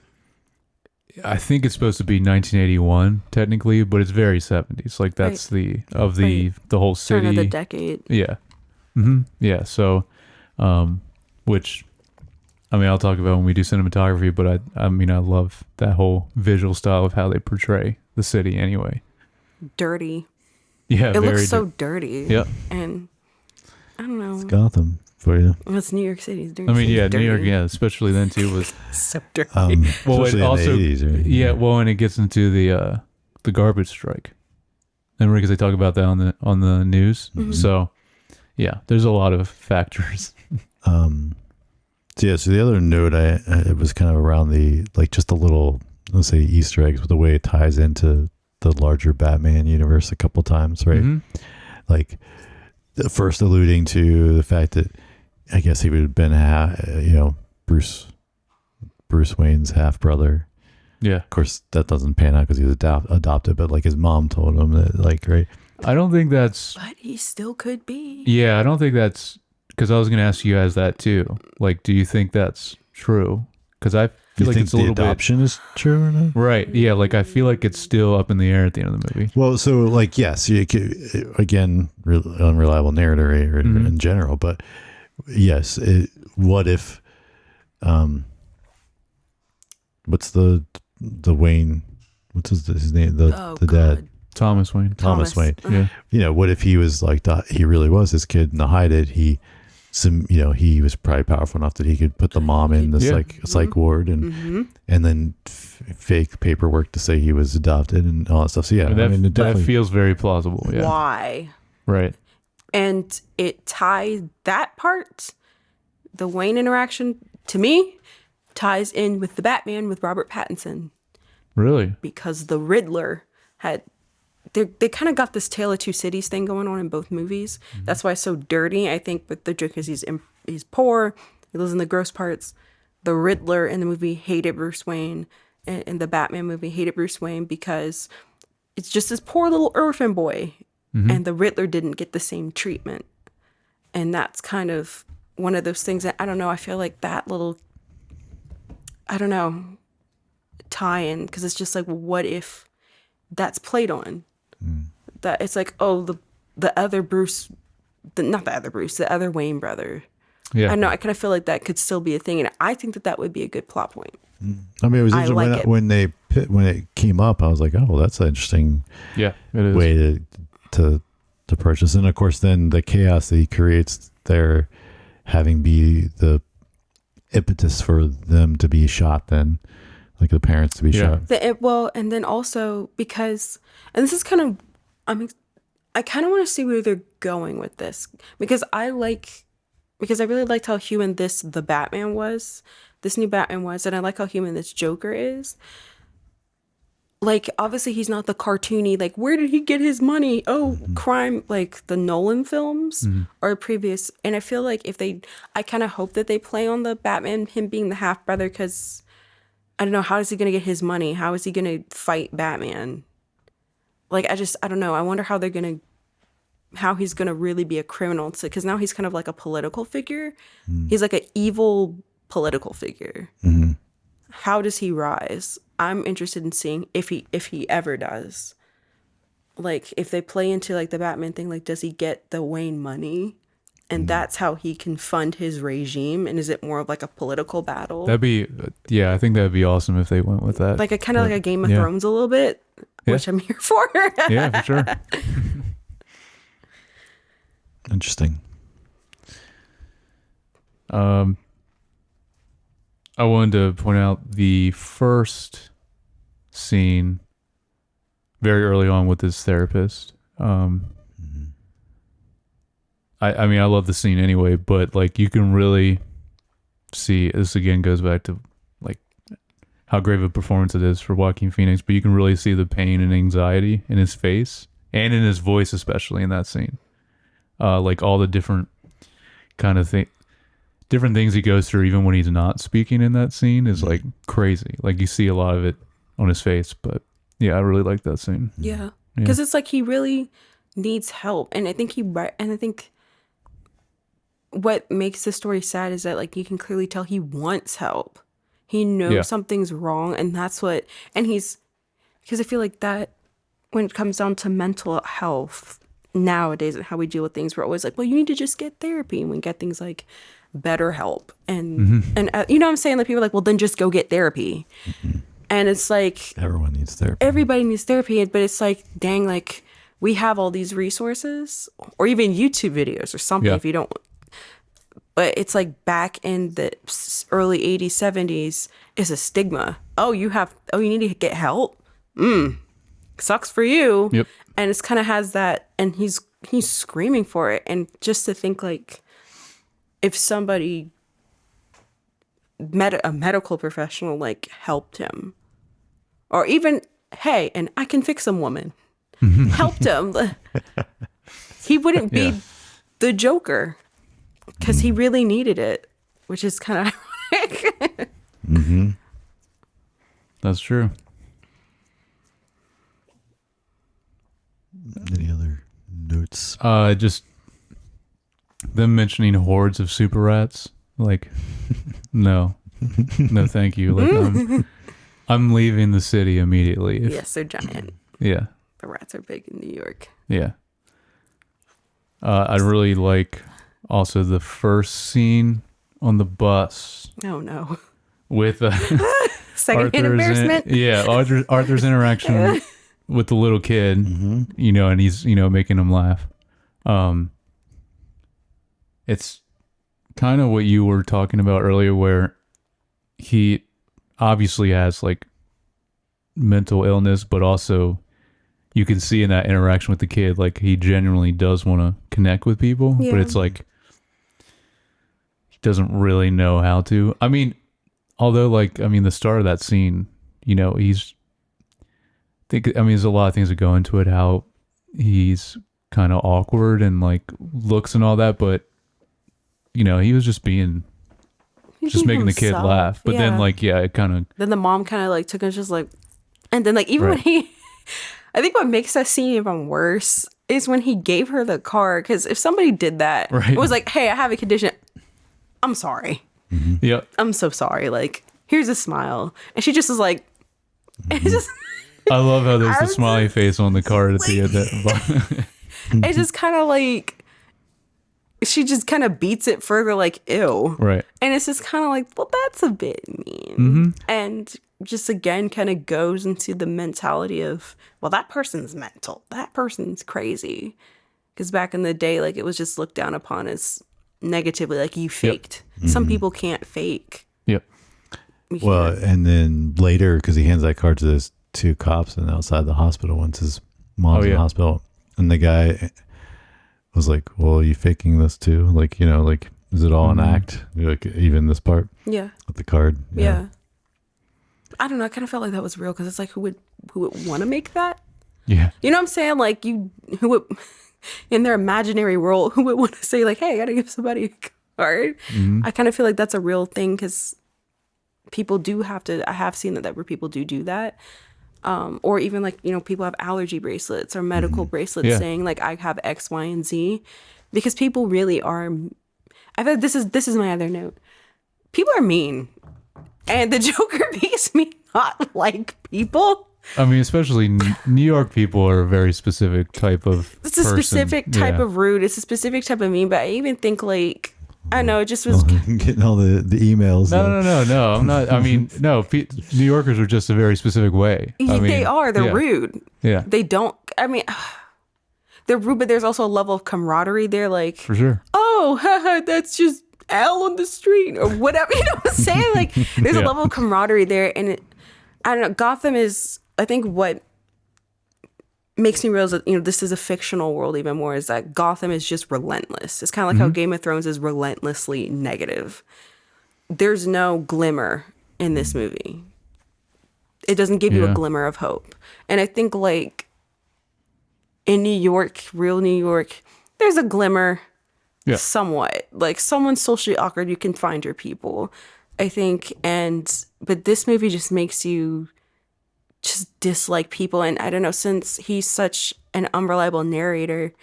I think it's supposed to be 1981 technically, but it's very 70s. Like that's the whole city. Turn of the decade. Yeah. Yeah. So, which, I mean, I'll talk about when we do cinematography, but I mean, I love that whole visual style of how they portray the city anyway. Dirty. Yeah. It looks so dirty. Yeah. And I don't know. It's Gotham for you. It's New York City. I mean, yeah, New York, yeah, especially then too was So dirty. well, Especially it also, in the 80s, right? yeah, well, and it gets into the garbage strike, and because they talk about that on the news. So, yeah, there's a lot of factors. So the other note it was kind of around the, like, just a little, let's say, Easter eggs, but the way it ties into the larger Batman universe a couple times, right? Like the first alluding to the fact that I guess he would have been Bruce Wayne's half brother. Yeah, Of course, that doesn't pan out because he was adopted, but like his mom told him that, like, right? I don't think that's. But he still could be. Yeah, I don't think that's, because I was going to ask you guys that too. Like, do you think that's true? Because I You feel like think it's a the little adoption is true or not? bit right. Yeah, like I feel like it's still up in the air at the end of the movie. Well, so like, yes, you could, again, unreliable narrator in general, but yes, what if, what's the Wayne, what's his name, the dad, God. Thomas Wayne. Thomas Wayne. Yeah. What if he was like, he really was his kid and to hide it, he was probably powerful enough that he could put the mom in the psych ward and then fake paperwork to say he was adopted and all that stuff. So yeah, That feels very plausible. Yeah. Why? Right. And it ties that part, the Wayne interaction, to me, ties in with the Batman with Robert Pattinson. Really? Because the Riddler had, they kind of got this Tale of Two Cities thing going on in both movies. That's why it's so dirty, I think, with the Joker, because he's poor, he lives in the gross parts. The Riddler in the movie hated Bruce Wayne, and in the Batman movie hated Bruce Wayne because it's just this poor little orphan boy. And the Riddler didn't get the same treatment. And that's kind of one of those things that, I don't know, I feel like that little, I don't know, tie-in, because it's just like, well, what if that's played on? That it's like, oh, the other Bruce, not the other Bruce, the other Wayne brother. Yeah. I know, I kind of feel like that could still be a thing, and I think that would be a good plot point. I mean, it was I interesting like it. when it came up. I was like, oh, that's an interesting Yeah, it is. way to purchase. And of course, then the chaos that he creates there, having be the impetus for them to be shot. Then, like the parents to be shot. Well, and then also because, and this is kind of, I kind of want to see where they're going with this, because I really liked how human the Batman was, this new Batman was, and I like how human this Joker is. Like, obviously he's not the cartoony, like, where did he get his money? Oh, crime, like the Nolan films or previous. And I feel like I kind of hope that they play on the Batman, him being the half brother, because I don't know, how is he going to get his money? How is he going to fight Batman? Like, I don't know. I wonder how he's going to really be a criminal, because now he's kind of like a political figure. He's like an evil political figure. How does he rise? I'm interested in seeing if he ever does. Like, if they play into like the Batman thing, like, does he get the Wayne money? and that's how he can fund his regime? And is it more of like a political battle? That'd be, yeah, I think that'd be awesome if they went with that. Like a kind of like a Game of yeah. Thrones a little bit, which I'm here for. Yeah, for sure. Interesting. I wanted to point out the first scene very early on with his therapist. I mean, I love the scene anyway, but like you can really see, this again goes back to like how great of a performance it is for Joaquin Phoenix, but you can really see the pain and anxiety in his face and in his voice, especially in that scene. Like all the different kind of different things he goes through, even when he's not speaking in that scene, is like crazy. Like you see a lot of it on his face, but yeah, I really like that scene. Yeah, because it's like he really needs help, and I think what makes the story sad is that like you can clearly tell he wants help. He knows something's wrong, and that's what. And because I feel like that when it comes down to mental health nowadays and how we deal with things, we're always like, well, you need to just get therapy, and we get things like better help, and you know what I'm saying? Like people are like, well, then just go get therapy. And it's like Everyone needs therapy. everybody needs therapy, but it's like, dang, like we have all these resources or even YouTube videos or something if you don't. But it's like back in the early 80s, 70s is a stigma. Oh, you need to get help. Sucks for you. Yep. And it's kind of has that, and he's screaming for it. And just to think like if somebody a medical professional like helped him, or even, hey, and I can fix him woman, helped him, he wouldn't be the Joker because he really needed it, which is kind of ironic. That's true. Any other notes? Just them mentioning hordes of super rats. Like, no, thank you. Like, I'm leaving the city immediately. Yes, they're giant. Yeah. The rats are big in New York. Yeah. I really like also the first scene on the bus Oh no. with Secondhand embarrassment. Arthur's interaction with the little kid, you know, and he's, you know, making him laugh. It's kind of what you were talking about earlier, where he obviously has like mental illness, but also you can see in that interaction with the kid, like he genuinely does want to connect with people, but it's like he doesn't really know how to. I mean, although like, I mean, the start of that scene, you know, there's a lot of things that go into it, how he's kind of awkward and like looks and all that, but you know, he was just making the kid laugh. But then like, it kind of. Then the mom kind of like took him, just like, and then like even when I think what makes that scene even worse is when he gave her the card. Because if somebody did that, it was like, hey, I have a condition. I'm sorry. Yeah. I'm so sorry. Like, here's a smile. And she just was like, it's just. I love how there's the smiley face on the card at the end. It's just kind of like. She just kind of beats it further, like, ew. Right. And it's just kind of like, well, that's a bit mean. And just again kind of goes into the mentality of, well, that person's mental. That person's crazy. Because back in the day, like, it was just looked down upon as negatively, like, you faked. Some people can't fake. Yep. Well, and then later, because he hands that card to those two cops and outside the hospital once his mom's in the hospital. And the guy was like, well, are you faking this too? Like, you know, like, is it all an act? Like, even this part? Yeah. With the card? Yeah. I don't know. I kind of felt like that was real because it's like, who would want to make that? Yeah. You know what I'm saying? Like, who would, in their imaginary world, who would want to say like, hey, I got to give somebody a card? I kind of feel like that's a real thing because people do have to, I have seen that where people do that. Or even like, you know, people have allergy bracelets or medical bracelets saying like, I have X, Y, and Z, because people really are. I feel like this is my other note. People are mean, and the Joker makes me not like people. I mean, especially New York people are a very specific type of It's a specific type of rude. It's a specific type of mean. But I even think like I don't know. It just was getting all the emails. No. I'm not. I mean, no. New Yorkers are just a very specific way. I mean, they are. They're yeah. rude. Yeah. They don't. I mean, they're rude, but there's also a level of camaraderie. They're like, For sure. oh, haha, that's just Al on the street or whatever. You know what I'm saying? Like, there's a level of camaraderie there, and I don't know. Gotham is, I think, what makes me realize that this is a fictional world even more. Is that Gotham is just relentless. It's kind of like how Game of Thrones is relentlessly negative. There's no glimmer in this movie. It doesn't give you a glimmer of hope, and I think like in New York, real New York, there's a glimmer. Yeah. Somewhat. Like someone's socially awkward, you can find your people, I think. But this movie just makes you just dislike people. And I don't know, since he's such an unreliable narrator,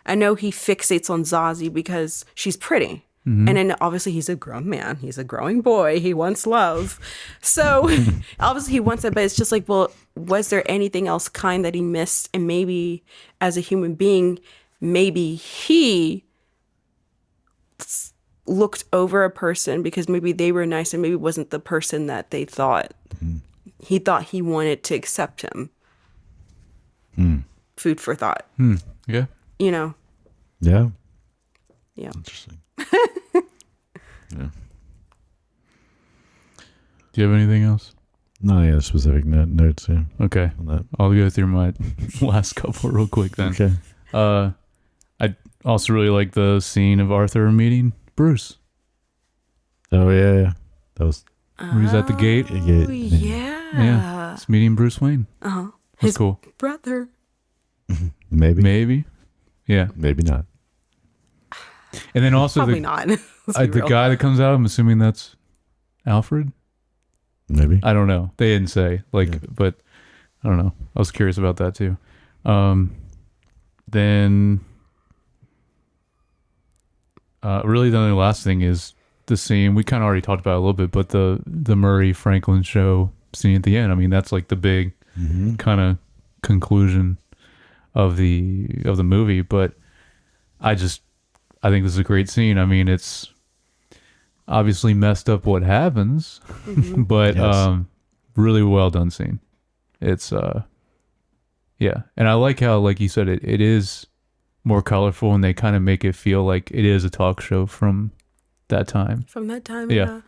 I know he fixates on Zazie because she's pretty. And then obviously he's a grown man. He's a growing boy. He wants love. So obviously he wants it, but it's just like, well, was there anything else kind that he missed? And maybe as a human being, maybe he looked over a person because maybe they were nice and maybe wasn't the person that they thought. He thought he wanted to accept him. Food for thought. Yeah. Yeah. Yeah. Interesting. Yeah. Do you have anything else? No, yeah, specific notes. Yeah. Okay. On that. I'll go through my last couple real quick then. Okay. I also really like the scene of Arthur meeting Bruce. Oh yeah. That was Where he's at the gate. Oh, yeah. Yeah. It's meeting Bruce Wayne. Uh-huh. That's His cool. brother. Maybe. Yeah. Maybe not. And then also Probably not. the guy that comes out, I'm assuming that's Alfred. Maybe. I don't know. They didn't say but I don't know. I was curious about that too. Then really the only last thing is the scene we kind of already talked about a little bit, but the Murray Franklin show scene at the end. I mean, that's like the big kind of conclusion of the movie. But I think this is a great scene. I mean, it's obviously messed up what happens, but really well done scene. It's yeah, and I like how, like you said, it is more colorful, and they kind of make it feel like it is a talk show from that time. From that time, yeah.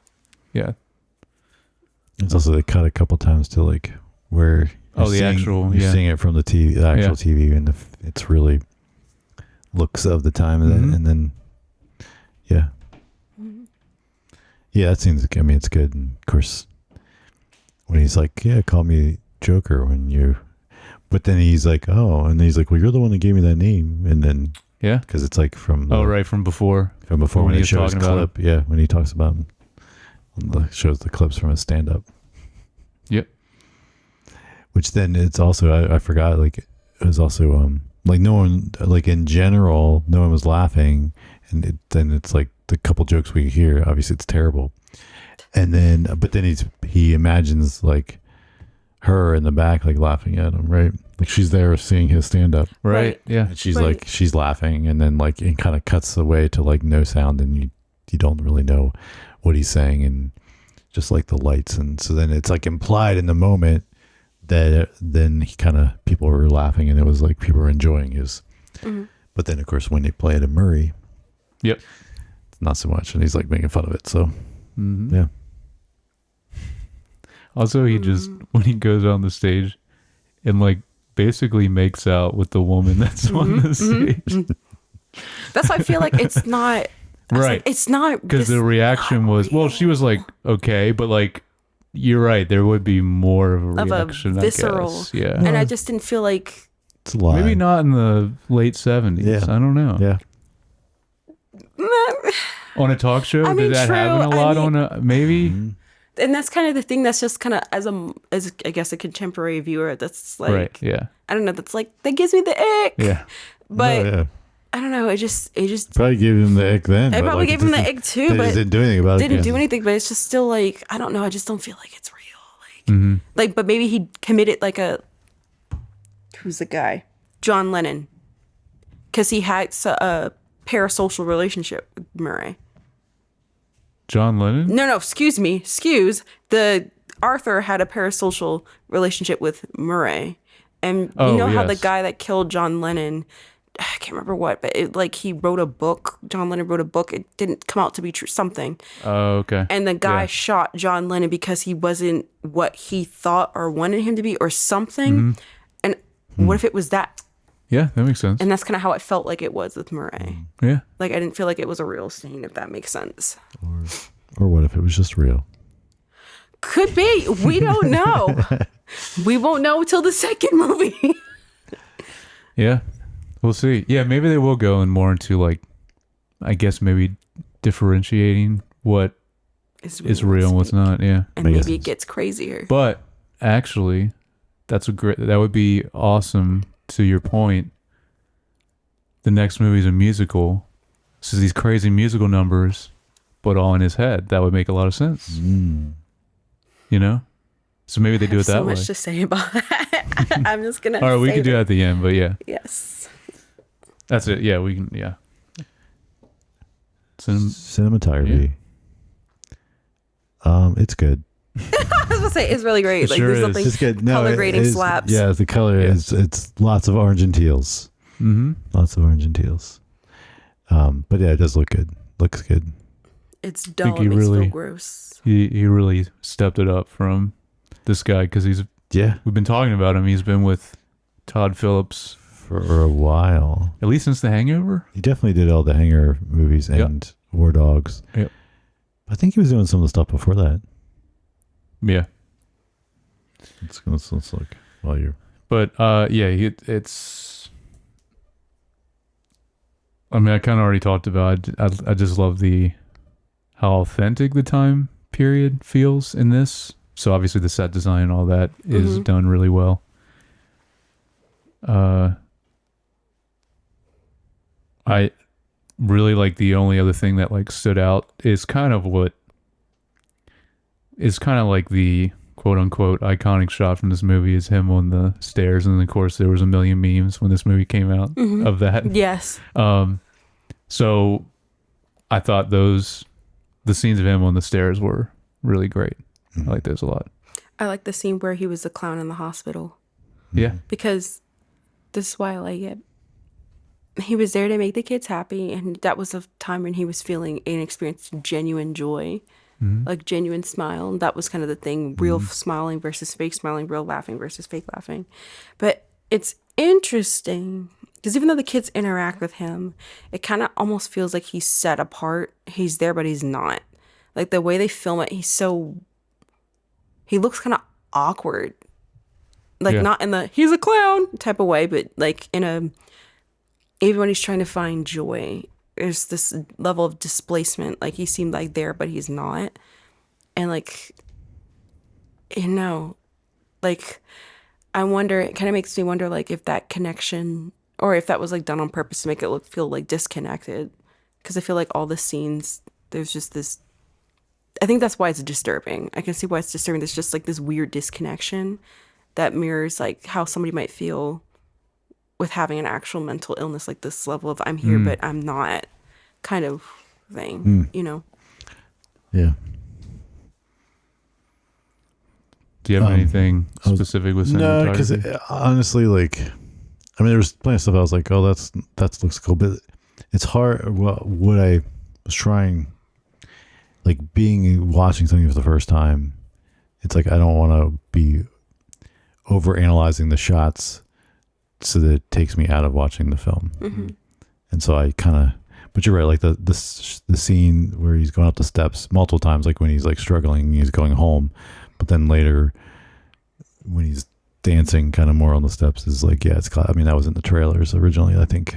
It's also they cut a couple times to like where you're seeing it from the TV, the actual TV, and it's really looks of the time, and then that seems. I mean, it's good, and of course, when he's like, "Yeah, call me Joker," when you. But then he's like, oh, and he's like, well, you're the one that gave me that name. And then, because it's like from from before. From before when he shows clip. Yeah, when he talks about shows the clips from his stand-up. Yep. Which then it's also, I forgot, like, it was also, like, no one, like, in general, no one was laughing. And then it's like the couple jokes we hear, obviously it's terrible. And then, but then he imagines, like, her in the back, like laughing at him, right? Like she's there seeing his stand up. Right. Yeah. And she's like, she's laughing, and then like it kind of cuts away to like no sound, and you don't really know what he's saying, and just like the lights. And so then it's like implied in the moment that then he kind of, people were laughing, and it was like people were enjoying his. But then of course when they play it in Murray, it's not so much, and he's like making fun of it. So yeah. Also, he just, when he goes on the stage and like basically makes out with the woman that's on the stage. That's why I feel like it's not right. Like, it's not because the reaction was, well, she was like, okay, but like, you're right. There would be more of a reaction, visceral. I guess. Yeah. And I just didn't feel like it's a lie. Maybe not in the late 70s. Yeah. I don't know. Yeah. On a talk show, I mean, did that true. happen a lot? On a maybe. And that's kind of the thing that's just kind of as I guess a contemporary viewer that's like, right, yeah, I don't know, that's like, that gives me the ick. Yeah. But I don't know, it just probably gave him the ick then. I probably gave him the ick too, but didn't do anything about it. Didn't do anything, but it's just still like, I don't know, I just don't feel like it's real. Like, like, but maybe he committed like a who's the guy? John Lennon. Because he had a parasocial relationship with Murray. John Lennon? No, excuse me. Arthur had a parasocial relationship with Murray. And you know how the guy that killed John Lennon, I can't remember what, but he wrote a book. John Lennon wrote a book. It didn't come out to be true, something. Oh, okay. And the guy shot John Lennon because he wasn't what he thought or wanted him to be or something. Mm-hmm. And what if it was that? Yeah, that makes sense. And that's kind of how it felt like it was with Murray. Yeah. I didn't feel like it was a real scene, if that makes sense. Or what if it was just real? Could be. We don't know. We won't know until the second movie. Yeah. We'll see. Yeah, maybe they will go more into I guess maybe differentiating what is real and what's not. Yeah. And maybe it gets crazier. But actually, that would be awesome. To your point, the next movie is a musical. So these crazy musical numbers, but all in his head. That would make a lot of sense. You know? So maybe they do it that way. So much to say about that. I'm just going to all right, we can do that at the end, but yeah. Yes. That's it. Yeah, we can, yeah. Cinematography. Yeah. It's good. I was going to say, it's really great. It sure there's is. nothing It's good. No, color grading slaps. Yeah, the color is, it's lots of orange and teals. Mm-hmm. Lots of orange and teals. But yeah, it does look good. Looks good. It's dull and makes it feel gross. He really stepped it up from this guy because we've been talking about him. He's been with Todd Phillips for a while. At least since The Hangover. He definitely did all the Hanger movies and War Dogs. Yep. I think he was doing some of the stuff before that. Yeah. Let's look while you're. But it's. I mean, I kind of already talked about. I just love how authentic the time period feels in this. So obviously the set design and all that is done really well. I really like the only other thing that stood out is kind of the quote unquote iconic shot from this movie is him on the stairs. And of course there was a million memes when this movie came out of that. Yes. So I thought the scenes of him on the stairs were really great. I like those a lot. I like the scene where he was the clown in the hospital. Yeah. Because this is why I like it. He was there to make the kids happy, and that was a time when he was feeling and experiencing genuine joy, genuine smile. And that was kind of the thing, real smiling versus fake smiling, real laughing versus fake laughing. But it's interesting because even though the kids interact with him, it kind of almost feels like he's set apart. He's there, but he's not. The way they film it, he looks kind of awkward. Not in the, he's a clown type of way, but even when he's trying to find joy, there's this level of displacement. He seemed there, but he's not. And I wonder, it kind of makes me wonder, if that connection, or if that was done on purpose to make it feel disconnected. Because I feel like all the scenes, there's just this, I think that's why it's disturbing. I can see why it's disturbing. There's just this weird disconnection that mirrors how somebody might feel with having an actual mental illness, this level of I'm here, but I'm not kind of thing, Yeah. Do you have anything specific with cinematography? No, because honestly, there was plenty of stuff I was like, oh, that looks cool, but it's hard. What I was trying, watching something for the first time, it's I don't want to be over analyzing the shots so that it takes me out of watching the film. And so I kind of, but you're right, the scene where he's going up the steps multiple times, when he's struggling, he's going home, but then later when he's dancing kind of more on the steps is it's, I mean, that was in the trailers originally, I think.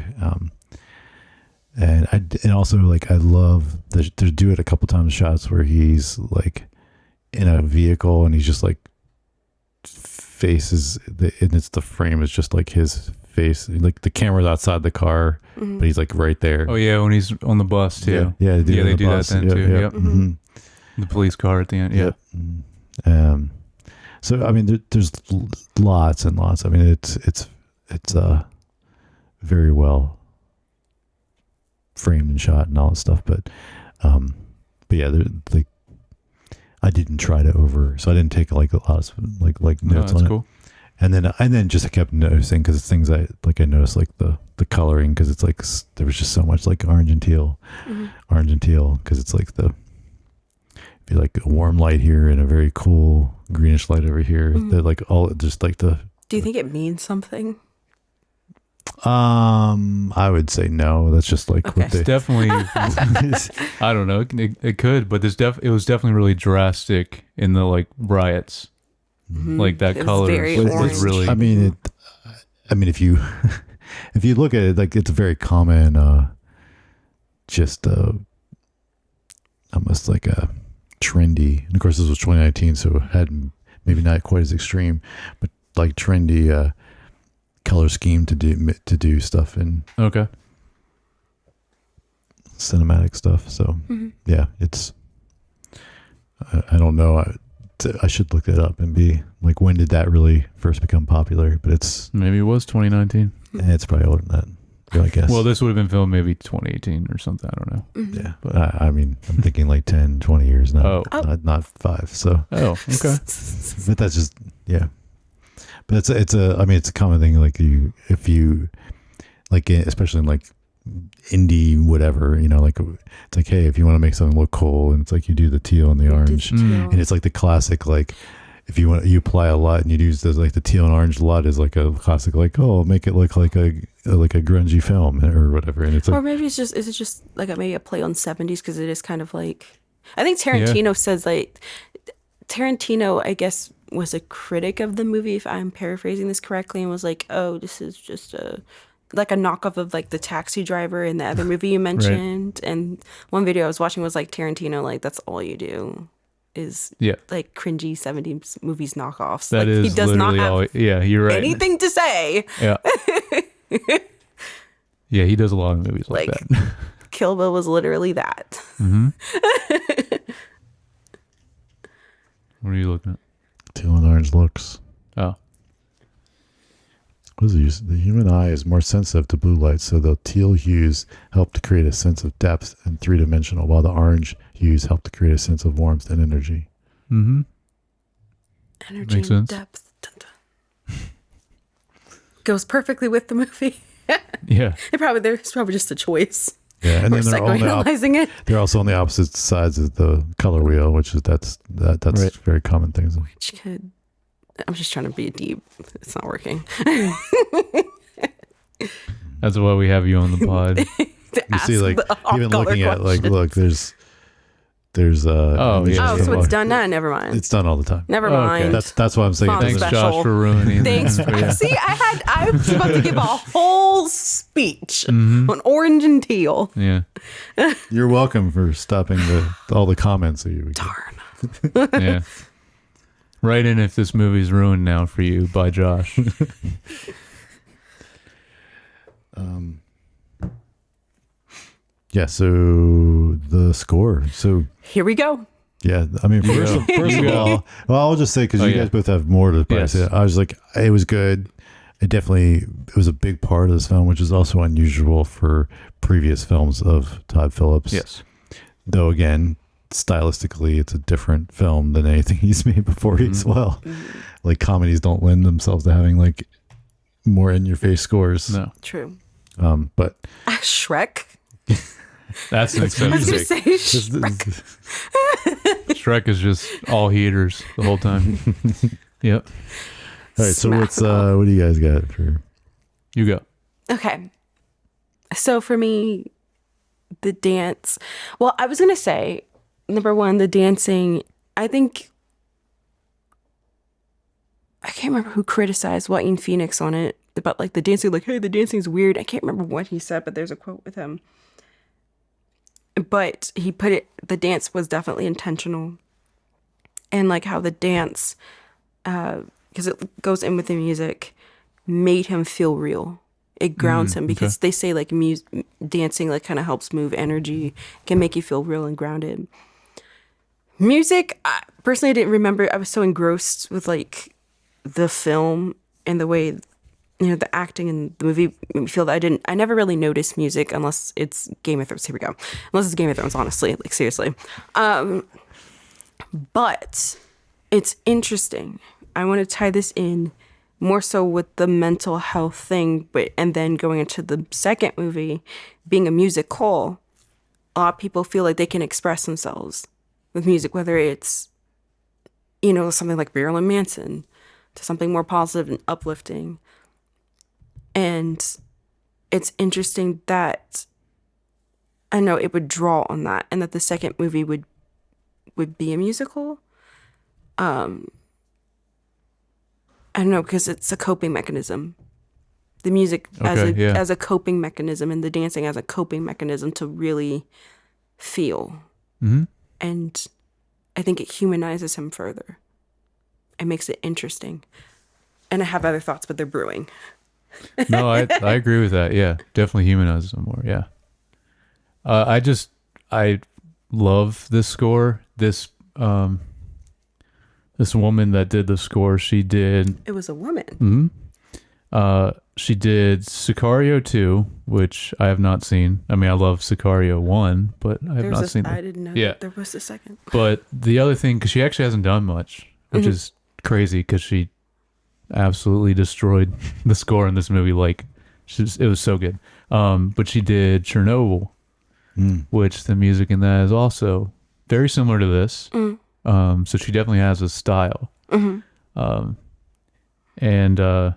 And also I love to do it a couple times shots where he's in a vehicle and he's just faces and it's the frame is just his face, the camera's outside the car, but he's right there. Oh yeah, when he's on the bus too. Yeah, they do that then too. Yep. The police car at the end. Yep. So I mean, there's lots and lots. I mean, it's it's very well framed and shot and all that stuff. But yeah, like I didn't try to so I didn't take like a lot of like No, notes that's on it. cool. And then just I kept noticing because it's things I noticed like the coloring because it's like there was just so much like orange and teal because it's like be like a warm light here and a very cool greenish light over here. They're like all just like the. Do you think it means something? I would say no. That's just like Okay. what they. It's definitely. I don't know. It could, but it was definitely really drastic in the like riots. Like that It's color very is orange. really. I mean, if you if you look at it, like it's a very common, just almost like a trendy. And of course, this was 2019, so it had maybe not quite as extreme, but like trendy color scheme to do stuff in Okay. cinematic stuff. So yeah, it's. I don't know. I should look that up and be like, when did that really first become popular? But Maybe it was 2019. it's probably older than that, I guess. Well, this would have been filmed maybe 2018 or something. I don't know. yeah. But- I mean, I'm thinking like 10, 20 years now, Oh. not 5. So, Oh, okay. but that's just, yeah. But it's a common thing. Like if you like, especially in like indie, whatever, like it's like, hey, if you want to make something look cool, and it's like you do the teal and the orange. And it's like the classic, like if you apply a lot and you use like the teal and orange a lot is like a classic, like, oh, make it look like a grungy film or whatever. And it's like, Or maybe is it just like maybe a play on 70s because it is kind of like, I think Tarantino says like, Tarantino, I guess, was a critic of the movie, if I'm paraphrasing this correctly, and was like, oh, this is just like a knockoff of like the Taxi Driver in the other movie you mentioned. And one video I was watching was like Tarantino, like that's all you do is like cringy 70s movies knockoffs. That like, is he does literally not have all. Yeah, you're right. anything to say. Yeah. Yeah, he does a lot of movies like that. Kill Bill was literally that. What are you looking at? teal and orange looks. Oh. What is it? The human eye is more sensitive to blue light, so the teal hues help to create a sense of depth and three-dimensional, while the orange hues help to create a sense of warmth and energy. Mm-hmm. Energy Makes and sense. depth. Dun, dun. Goes perfectly with the movie. Yeah. There's probably just a choice. Yeah, and We're then psychoanalyzing it. they're also on the opposite sides of the color wheel, which is that's Right. very common things. Which could. I'm just trying to be deep. It's not working. That's why we have you on the pod. You see, like even looking at like, look, there's Oh, images yeah. Oh, of so it's like- done now. Never mind. It's done all the time. Never Okay. mind. That's why I'm saying. Font it Thanks, doesn't- special. Josh, for ruining Thanks. that. Yeah. See, I was about to give a whole speech Mm-hmm. on orange and teal. Yeah. You're welcome for stopping all the comments that you would get. Darn. Yeah. Write in if this movie's ruined now for you by Josh. Yeah. So the score. So Here we go. yeah, I mean, first You of go. all, well, I'll just say because Oh, you yeah. guys both have more to Yes. say. I was like, it was good. It was a big part of this film, which is also unusual for previous films of Todd Phillips. Yes. Though again, stylistically, it's a different film than anything he's made before as well. Like comedies don't lend themselves to having like more in-your-face scores. No. True. But Shrek. That's an I was gonna expensive. say Shrek. Shrek is just all heaters the whole time. Yep. all right, so Smack what's them all. what do you guys got for? You go. Okay. So for me, the dance. Well, I was gonna say, number one, the dancing. I think I can't remember who criticized Joaquin Phoenix on it about like the dancing. Like, hey, the dancing's weird. I can't remember what he said, but there's a quote with him. But he put it. The dance was definitely intentional, and like how the dance, because it goes in with the music, made him feel real. It grounds him because they say like dancing like kind of helps move energy, can make you feel real and grounded. Music, I personally didn't remember. I was so engrossed with like the film and the way the acting in the movie made me feel that I never really noticed music unless it's Game of Thrones. Here we go. Unless it's Game of Thrones, honestly, like seriously. But it's interesting. I want to tie this in more so with the mental health thing, and then going into the second movie, being a musical, a lot of people feel like they can express themselves with music, whether it's, something like Marilyn Manson to something more positive and uplifting. And it's interesting that I know it would draw on that, and that the second movie would be a musical. I don't know, because it's a coping mechanism. The music as a coping mechanism, and the dancing as a coping mechanism to really feel. Mm-hmm. And I think it humanizes him further. It makes it interesting. And I have other thoughts, but they're brewing. No, I agree with that. Yeah, definitely humanizes him more. Yeah. I love this score. This woman that did the score, she did. It was a woman. Mm-hmm. She did Sicario 2, which I have not seen. I mean, I love Sicario 1, but I have not seen it. I didn't know that there was a second. But the other thing, because she actually hasn't done much, which is crazy, because she absolutely destroyed the score in this movie. Like, it was so good. But she did Chernobyl, which the music in that is also very similar to this. So she definitely has a style. And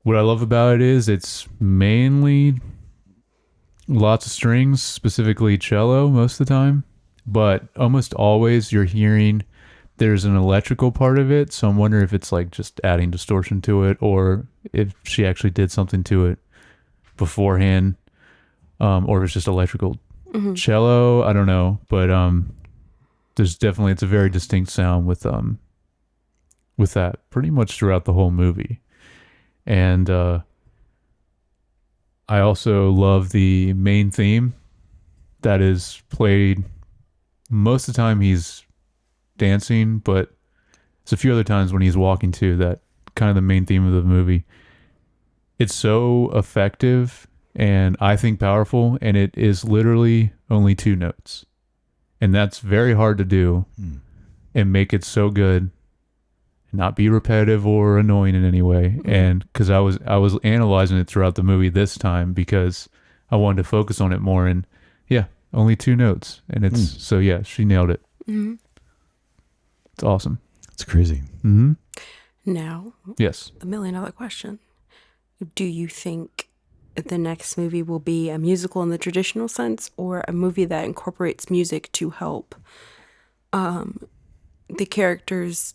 what I love about it is it's mainly lots of strings, specifically cello most of the time, but almost always you're hearing there's an electrical part of it. So I'm wondering if it's like just adding distortion to it, or if she actually did something to it beforehand, or if it's just electrical cello. I don't know, but there's definitely, it's a very distinct sound with that pretty much throughout the whole movie. And I also love the main theme that is played most of the time. He's dancing, but it's a few other times when he's walking too, that kind of the main theme of the movie. It's so effective and I think powerful, and it is literally only 2 notes. And that's very hard to do and make it so good, not be repetitive or annoying in any way. And because I was analyzing it throughout the movie this time because I wanted to focus on it more, and only 2 notes, and it's so she nailed it. It's awesome. It's crazy. Now, yes, the $1 million question: do you think the next movie will be a musical in the traditional sense, or a movie that incorporates music to help the characters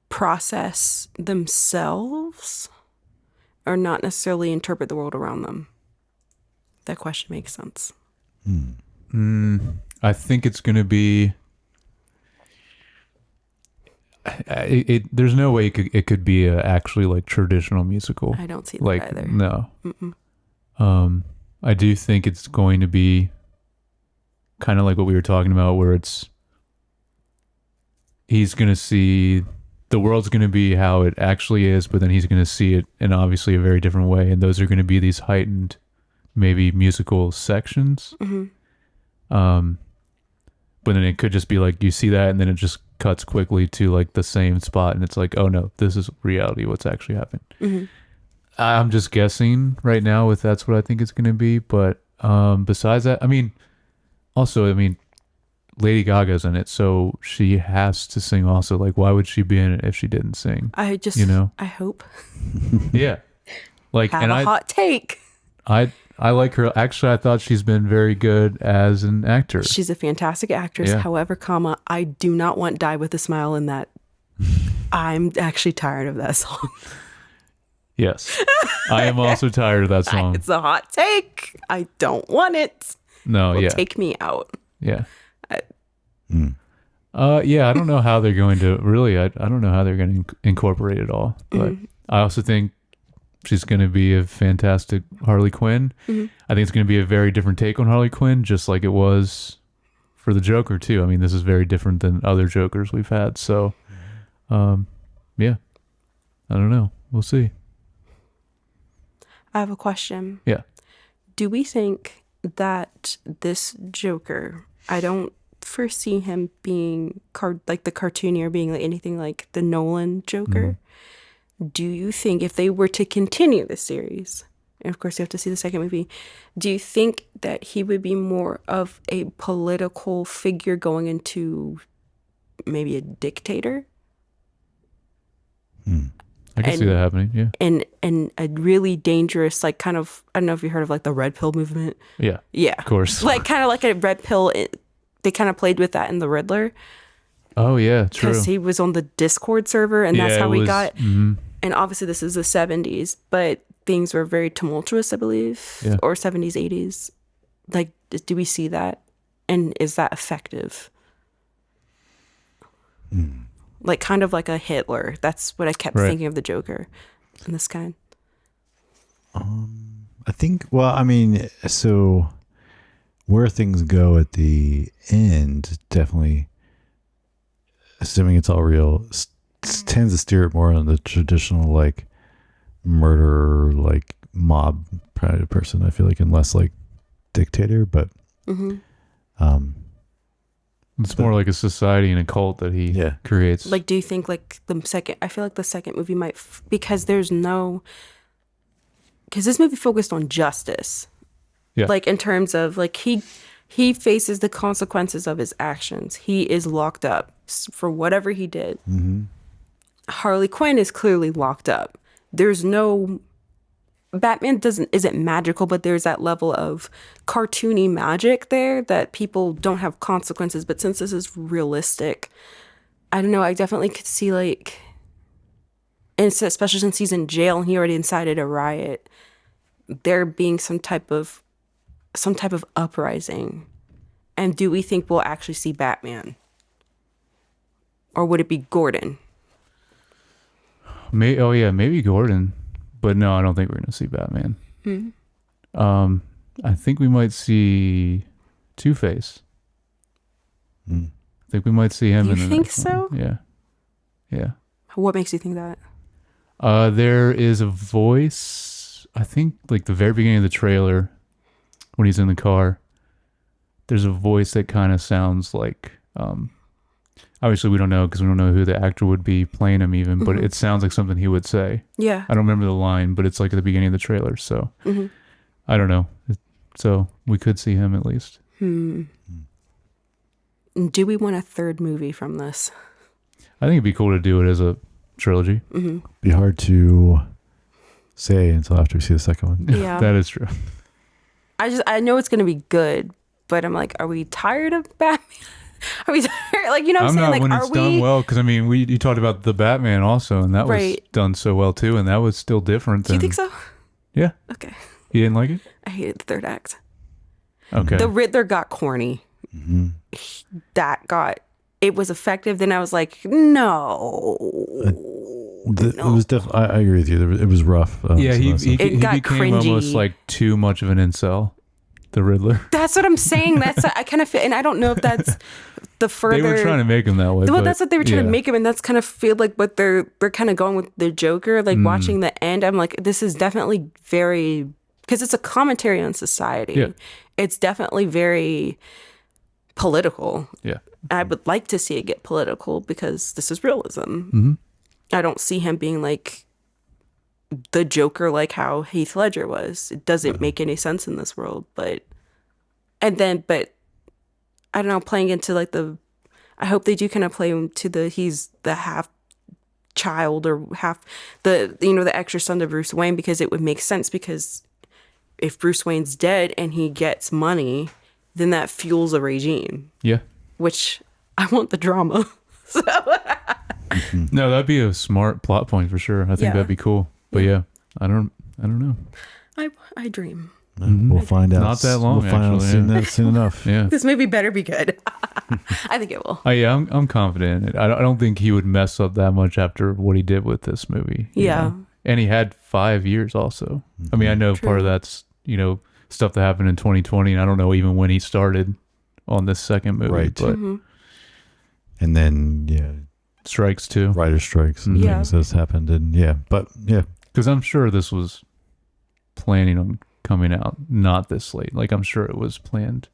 process themselves, or not necessarily interpret the world around them? That question makes sense. I think it's going to be. There's no way it could be actually like traditional musical. I don't see that either. No. I do think it's going to be kind of like what we were talking about, where he's going to see the world's going to be how it actually is, but then he's going to see it in obviously a very different way, and those are going to be these heightened, maybe musical sections. But then it could just be like you see that, and then it just cuts quickly to like the same spot, and it's like, oh no, this is reality. What's actually happening? I'm just guessing right now if that's what I think it's going to be. But besides that, I mean, Lady Gaga's in it, so she has to sing also. Like, why would she be in it if she didn't sing? I hope. Yeah. Like, Have a hot take. I like her. Actually, I thought she's been very good as an actor. She's a fantastic actress. Yeah. However, I do not want Die With a Smile in that. I'm actually tired of that song. Yes. I am also tired of that song. It's a hot take. I don't want it. No, Take me out. Yeah. I don't know how they're going to really. I don't know how they're going to incorporate it all. But I also think she's going to be a fantastic Harley Quinn. I think it's going to be a very different take on Harley Quinn, just like it was for the Joker too. I mean, this is very different than other Jokers we've had. So, I don't know. We'll see. I have a question. Yeah. Do we think that this Joker, I don't foresee him being like the cartoony or being like anything like the Nolan Joker. Do you think if they were to continue the series, and of course you have to see the second movie, do you think that he would be more of a political figure going into maybe a dictator? I can see that happening. Yeah. And a really dangerous, like kind of, I don't know if you heard of like the Red Pill movement. Yeah. Yeah. Of course. Like kind of like a Red Pill. They kind of played with that in the Riddler. Oh yeah, true. Because he was on the Discord server, and that's how we got. And obviously, this is the 70s, but things were very tumultuous, I believe, or 70s, 80s. Like, do we see that? And is that effective? Like, kind of like a Hitler. That's what I kept thinking of the Joker in this kind. I think, well, I mean, so where things go at the end, definitely, assuming it's all real, tends to steer it more on the traditional, like, murderer, like, mob kind of person, I feel like, and less like dictator, but it's more like a society and a cult that he creates. Like, do you think, like, I feel like the second movie might, because this movie focused on justice. Yeah. Like, in terms of, like, he faces the consequences of his actions. He is locked up for whatever he did. Harley Quinn is clearly locked up. There's no... Batman isn't magical, but there's that level of cartoony magic there that people don't have consequences. But since this is realistic, I don't know, I definitely could see, like... And especially since he's in jail and he already incited a riot, there being some type of uprising. And do we think we'll actually see Batman? Or would it be Gordon? Maybe Gordon. But no, I don't think we're going to see Batman. I think we might see Two-Face. I think we might see him in the think next so? one. Yeah. What makes you think that? There is a voice, I think, like the very beginning of the trailer, when he's in the car, there's a voice that kind of sounds like, obviously we don't know because we don't know who the actor would be playing him even, but it sounds like something he would say. Yeah. I don't remember the line, but it's like at the beginning of the trailer, so I don't know. So we could see him at least. Do we want a third movie from this? I think it'd be cool to do it as a trilogy. Be hard to say until after we see the second one. Yeah. That is true. I know it's going to be good, but I'm like, are we tired of Batman? Are we tired? Like, you know what I'm saying? Not Like, when it's done well, because I mean, you talked about the Batman also, and that was done so well too, and that was still different. Do you think so? Yeah. Okay. You didn't like it? I hated the third act. Okay. The Riddler got corny. It was effective. Then I was like, no. It was definitely. I agree with you. It was rough. It He got became cringy. almost like too much of an incel, the Riddler. That's what I'm saying. I kind of feel, and I don't know if that's the further. They were trying to make him that way. Well, but, that's what they were trying to make him, and that's kind of feel like what they're kind of going with the Joker. Like watching the end, I'm like, this is definitely very, because it's a commentary on society. Yeah. It's definitely very political. Yeah. I would like to see it get political because this is realism. I don't see him being like the Joker like how Heath Ledger was. It doesn't make any sense in this world. But I don't know, playing into like I hope they do kind of play into he's the half child or half the extra son to Bruce Wayne, because it would make sense, because if Bruce Wayne's dead and he gets money, then that fuels a regime. Yeah. Which I want the drama. So No, that'd be a smart plot point for sure. I think that'd be cool. But yeah, I don't know. I dream. We'll find out. Not that long. We'll find out soon enough. Yeah. This movie better be good. I think it will. Yeah, I'm confident in it. I don't think he would mess up that much after what he did with this movie. Yeah. know? And he had 5 years also. I mean, I know part of that's, stuff that happened in 2020, and I don't know even when he started on this second movie. Right. But And then, strikes too. writer strikes and things that's happened. And because I'm sure this was planning on coming out not this late. Like I'm sure it was planned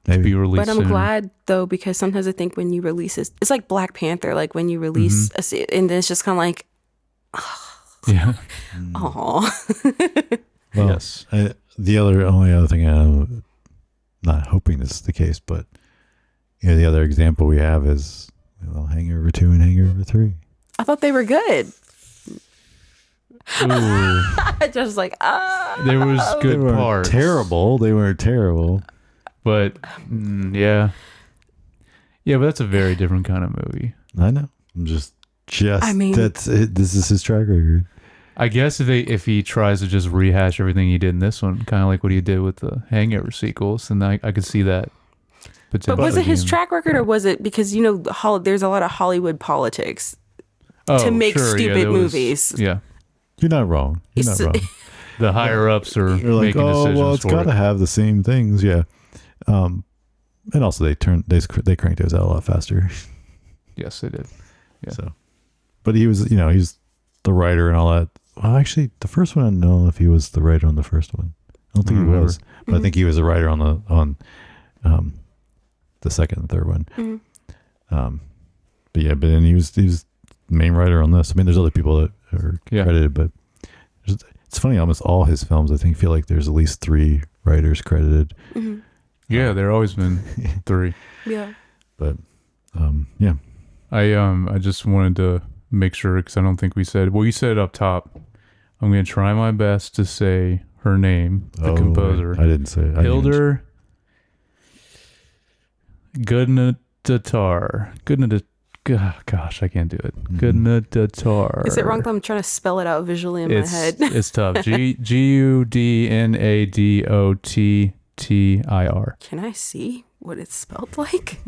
to Maybe. be released. But I'm sooner. glad though, because sometimes I think when you release this, it's like Black Panther. Like when you release and then it's just kind of like, Yeah. oh, Well, Yes. only other thing I'm not hoping this is the case, but the other example we have is Hangover 2 and Hangover 3. I thought they were good. Ooh, Just like there was They good weren't parts. terrible. They weren't terrible. But yeah. Yeah, but that's a very different kind of movie. I know. I'm just I mean- that's it. This is his track record. I guess if he tries to just rehash everything he did in this one, kind of like what he did with the Hangover sequels, then I could see that. But was it his being- track record, or was it because there's a lot of Hollywood politics to make sure, stupid there was- movies? Yeah. You're not wrong. You're not It's- wrong. The higher ups are You're like, making oh, decisions well, it's for got to it. have the same things. Yeah. And also they cranked those out a lot faster. Yes, they did. Yeah. So, but he was, he's the writer and all that. Well, actually, the first one, I don't know if he was the writer on the first one. I don't think he Remember. was, but I think he was a writer on the second and third one. But then he was the main writer on this. I mean, there's other people that are Yeah. credited, but it's funny. Almost all his films, I think, feel like there's at least 3 writers credited. Yeah, there always been 3. Yeah. But yeah, I just wanted to make sure because I don't think we said. Well, you said up top. I'm going to try my best to say her name, the composer. I didn't say it. I didn't even- Hildur Gudnadottir. Gosh, I can't do it. Gudnadottir. Is it wrong that I'm trying to spell it out visually in my head? It's tough. Gudnadottir. Can I see what it's spelled like?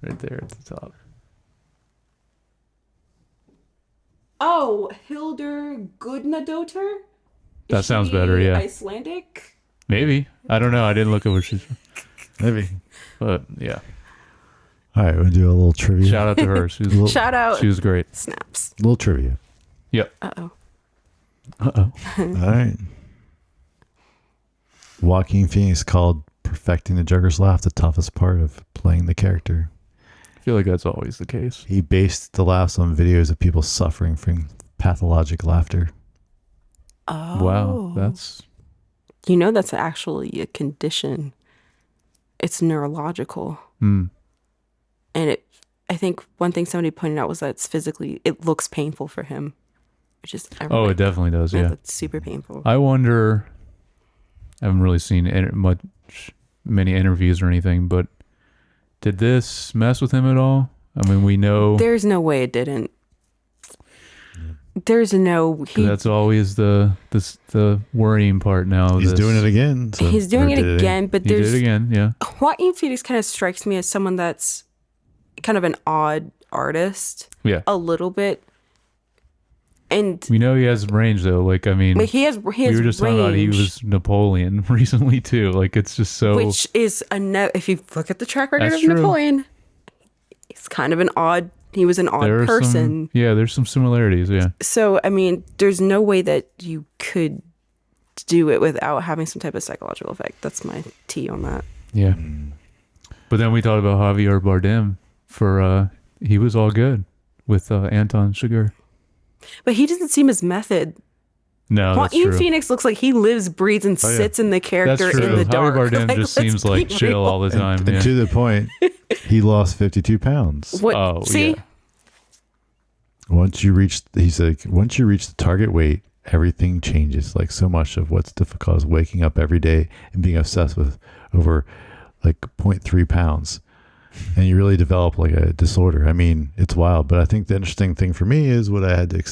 Right there at the top. Oh, Hildur Gudnadottir? That sounds better, yeah. Icelandic? Maybe. I don't know. I didn't look at what she's from. Maybe. But yeah. All right, we'll do a little trivia. Shout out to her. Shout out. She was great. Snaps. little trivia. Yep. Uh-oh. All right. Joaquin Phoenix called perfecting the Joker's laugh the toughest part of playing the character. I feel like that's always the case. He based the laughs on videos of people suffering from pathologic laughter. Oh. Wow. That's That's actually a condition. It's neurological. mm, And I think one thing somebody pointed out was that it looks painful for him. Which is it definitely does. Yeah. It's super painful. I wonder. I haven't really seen many interviews or anything, but did this mess with him at all? I mean, we know There's no way it didn't. There's no. that's always the worrying part now. He's doing it again. So, He's doing or it did again, but He did there's it again. Yeah. Joaquin Phoenix kind of strikes me as someone that's kind of an odd artist, Yeah. a little bit, and We know he has range though. Like I mean, like he has we were just range, talking about he was Napoleon recently too. Like it's just so. which is if you look at the track record That's of true. Napoleon, he's kind of an odd. He was an odd there are person. there's some similarities. Yeah. So I mean, there's no way that you could do it without having some type of psychological effect. That's my tea on that. Yeah. But then we talked about Javier Bardem for he was all good with Anton Chigurh. But he doesn't seem as method. No, that's Joaquin true. Phoenix looks like he lives, breathes, and yeah. sits in the That's character true. in the dark. Javier Bardem Like, just let's seems be like chill real. all the time. And yeah. to the point, he lost 52 pounds. What? Oh, See, yeah. Once you reach the target weight, everything changes. Like so much of what's difficult is waking up every day and being obsessed with over like 0.3 pounds. And you really develop like a disorder. I mean, it's wild. But I think the interesting thing for me is what I had to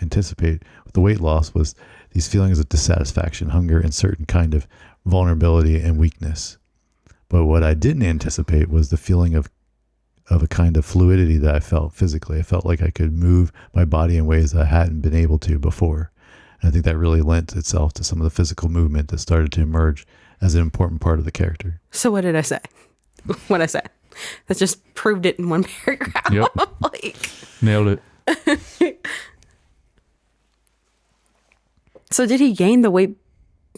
anticipate with the weight loss was these feelings of dissatisfaction, hunger, and certain kind of vulnerability and weakness. But what I didn't anticipate was the feeling of a kind of fluidity that I felt physically. I felt like I could move my body in ways that I hadn't been able to before. And I think that really lent itself to some of the physical movement that started to emerge as an important part of the character. so what did I say? What I said? That just proved it in one paragraph. Yep. Like, Nailed it. So did he gain the weight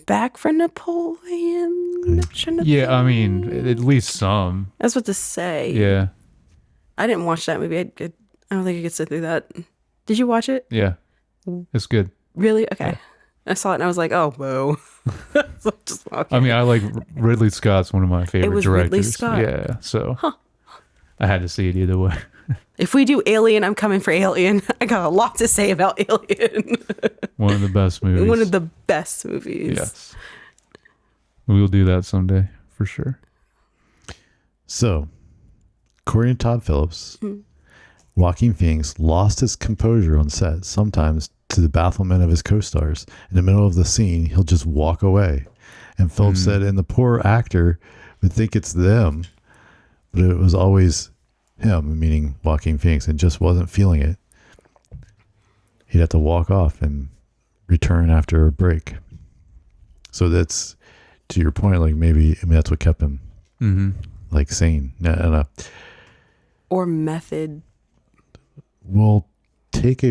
back for Napoleon? Yeah, I mean, at least some. That's what to say. Yeah. I didn't watch that movie. I don't think I could sit through that. Did you watch it? Yeah. It's good. Really? Okay. Yeah. I saw it and I was like, oh, whoa. So just, okay. I mean, I like Ridley Scott's one of my favorite was directors. Ridley Scott? Yeah, so I had to see it either way. If we do Alien, I'm coming for Alien. I got a lot to say about Alien. One of the best movies. One of the best movies. Yes. We will do that someday for sure. So, according to Todd Phillips, Joaquin Phoenix lost his composure on set, sometimes to the bafflement of his co-stars. In the middle of the scene, he'll just walk away. And Phillips said, and the poor actor would think it's them, but it was always him, meaning Joaquin Phoenix, and just wasn't feeling it. He'd have to walk off and return after a break. So that's, to your point, like maybe that's what kept him like sane. No. Or method. We'll take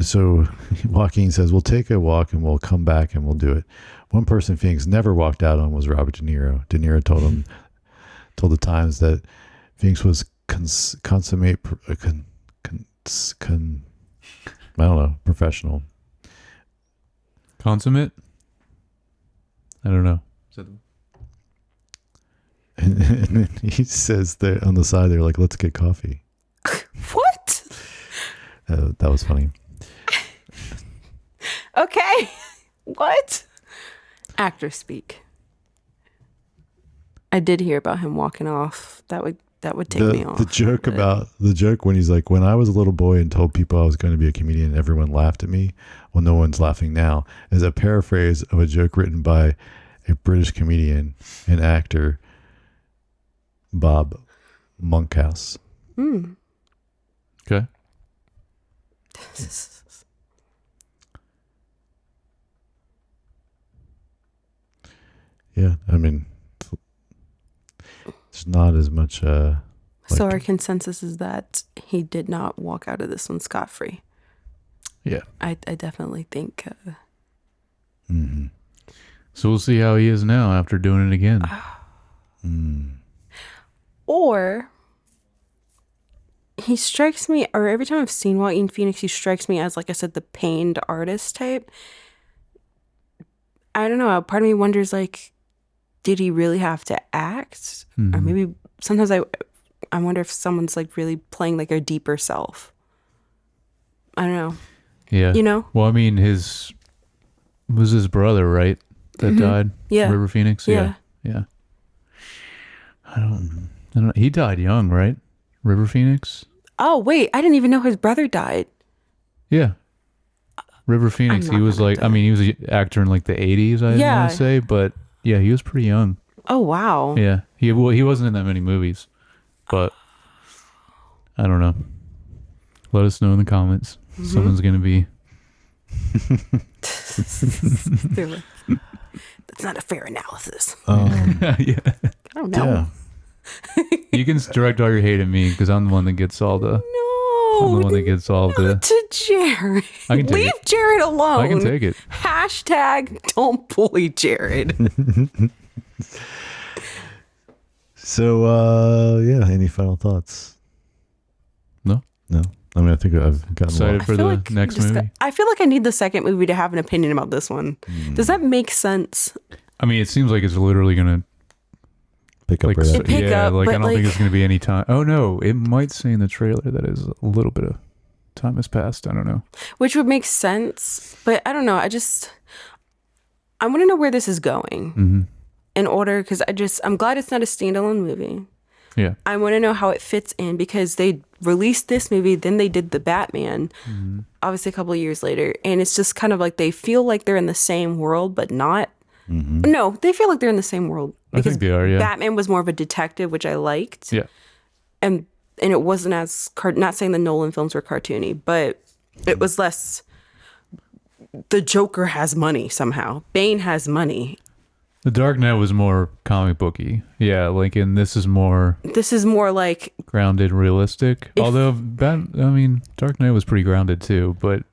so Joaquin says, we'll take a walk and we'll come back and we'll do it. One person Phoenix never walked out on was Robert De Niro. De Niro told the Times that Phoenix was professional. Consummate? I don't know. And then he says that on the side, they're like, let's get coffee. What? That was funny. Okay. What? Actor speak. I did hear about him walking off. That would take me off. The joke when he's like, when I was a little boy and told people I was going to be a comedian, everyone laughed at me. Well, no one's laughing now, is a paraphrase of a joke written by a British comedian and actor, Bob Monkhouse. Okay. Yeah, I mean, it's not as much. So our consensus is that he did not walk out of this one scot-free. Yeah. I definitely think. So we'll see how he is now after doing it again. Or he strikes me, or every time I've seen Joaquin Phoenix, he strikes me as, like I said, the pained artist type. I don't know. Part of me wonders, like, did he really have to act? Or maybe sometimes I wonder if someone's like really playing like a deeper self. I don't know. Yeah. You know? Well, I mean, it was his brother, right? That died? Yeah. River Phoenix? Yeah. Yeah. I don't know. He died young, right? River Phoenix? Oh, wait. I didn't even know his brother died. Yeah. River Phoenix, he was like, I mean, he was an actor in like the 80s, I want to say, but yeah, he was pretty young. Oh, wow. Yeah. He wasn't in that many movies, but I don't know. Let us know in the comments. Someone's going to be. That's not a fair analysis. Yeah. I don't know. Yeah. You can direct all your hate at me because I'm the one that gets all the. I'm the one that gets all the. To Jared. I can take Leave it. Jared alone. I can take it. Hashtag don't bully Jared. So, yeah. Any final thoughts? No. I mean, I think I've gotten Excited for the next movie. I feel like I need the second movie to have an opinion about this one. Does that make sense? I mean, it seems like it's literally gonna pick up like right It after. pick yeah, up, like I but, don't think like- it's gonna be any time. Oh no, it might say in the trailer that is a little bit of time has passed. I don't know. Which would make sense, but I don't know. I want to know where this is going in order, because I'm glad it's not a standalone movie. Yeah. I want to know how it fits in, because they released this movie, then they did the Batman, obviously a couple of years later, and it's just kind of like they feel like they're in the same world, but not. No, they feel like they're in the same world I think they are. Yeah. Batman was more of a detective, which I liked. Yeah. And it wasn't as not saying the Nolan films were cartoony, but it was less. The Joker has money somehow. Bane has money. The Dark Knight was more comic booky. Yeah, like, and this is more This is more like, grounded, realistic. Although Dark Knight was pretty grounded too. But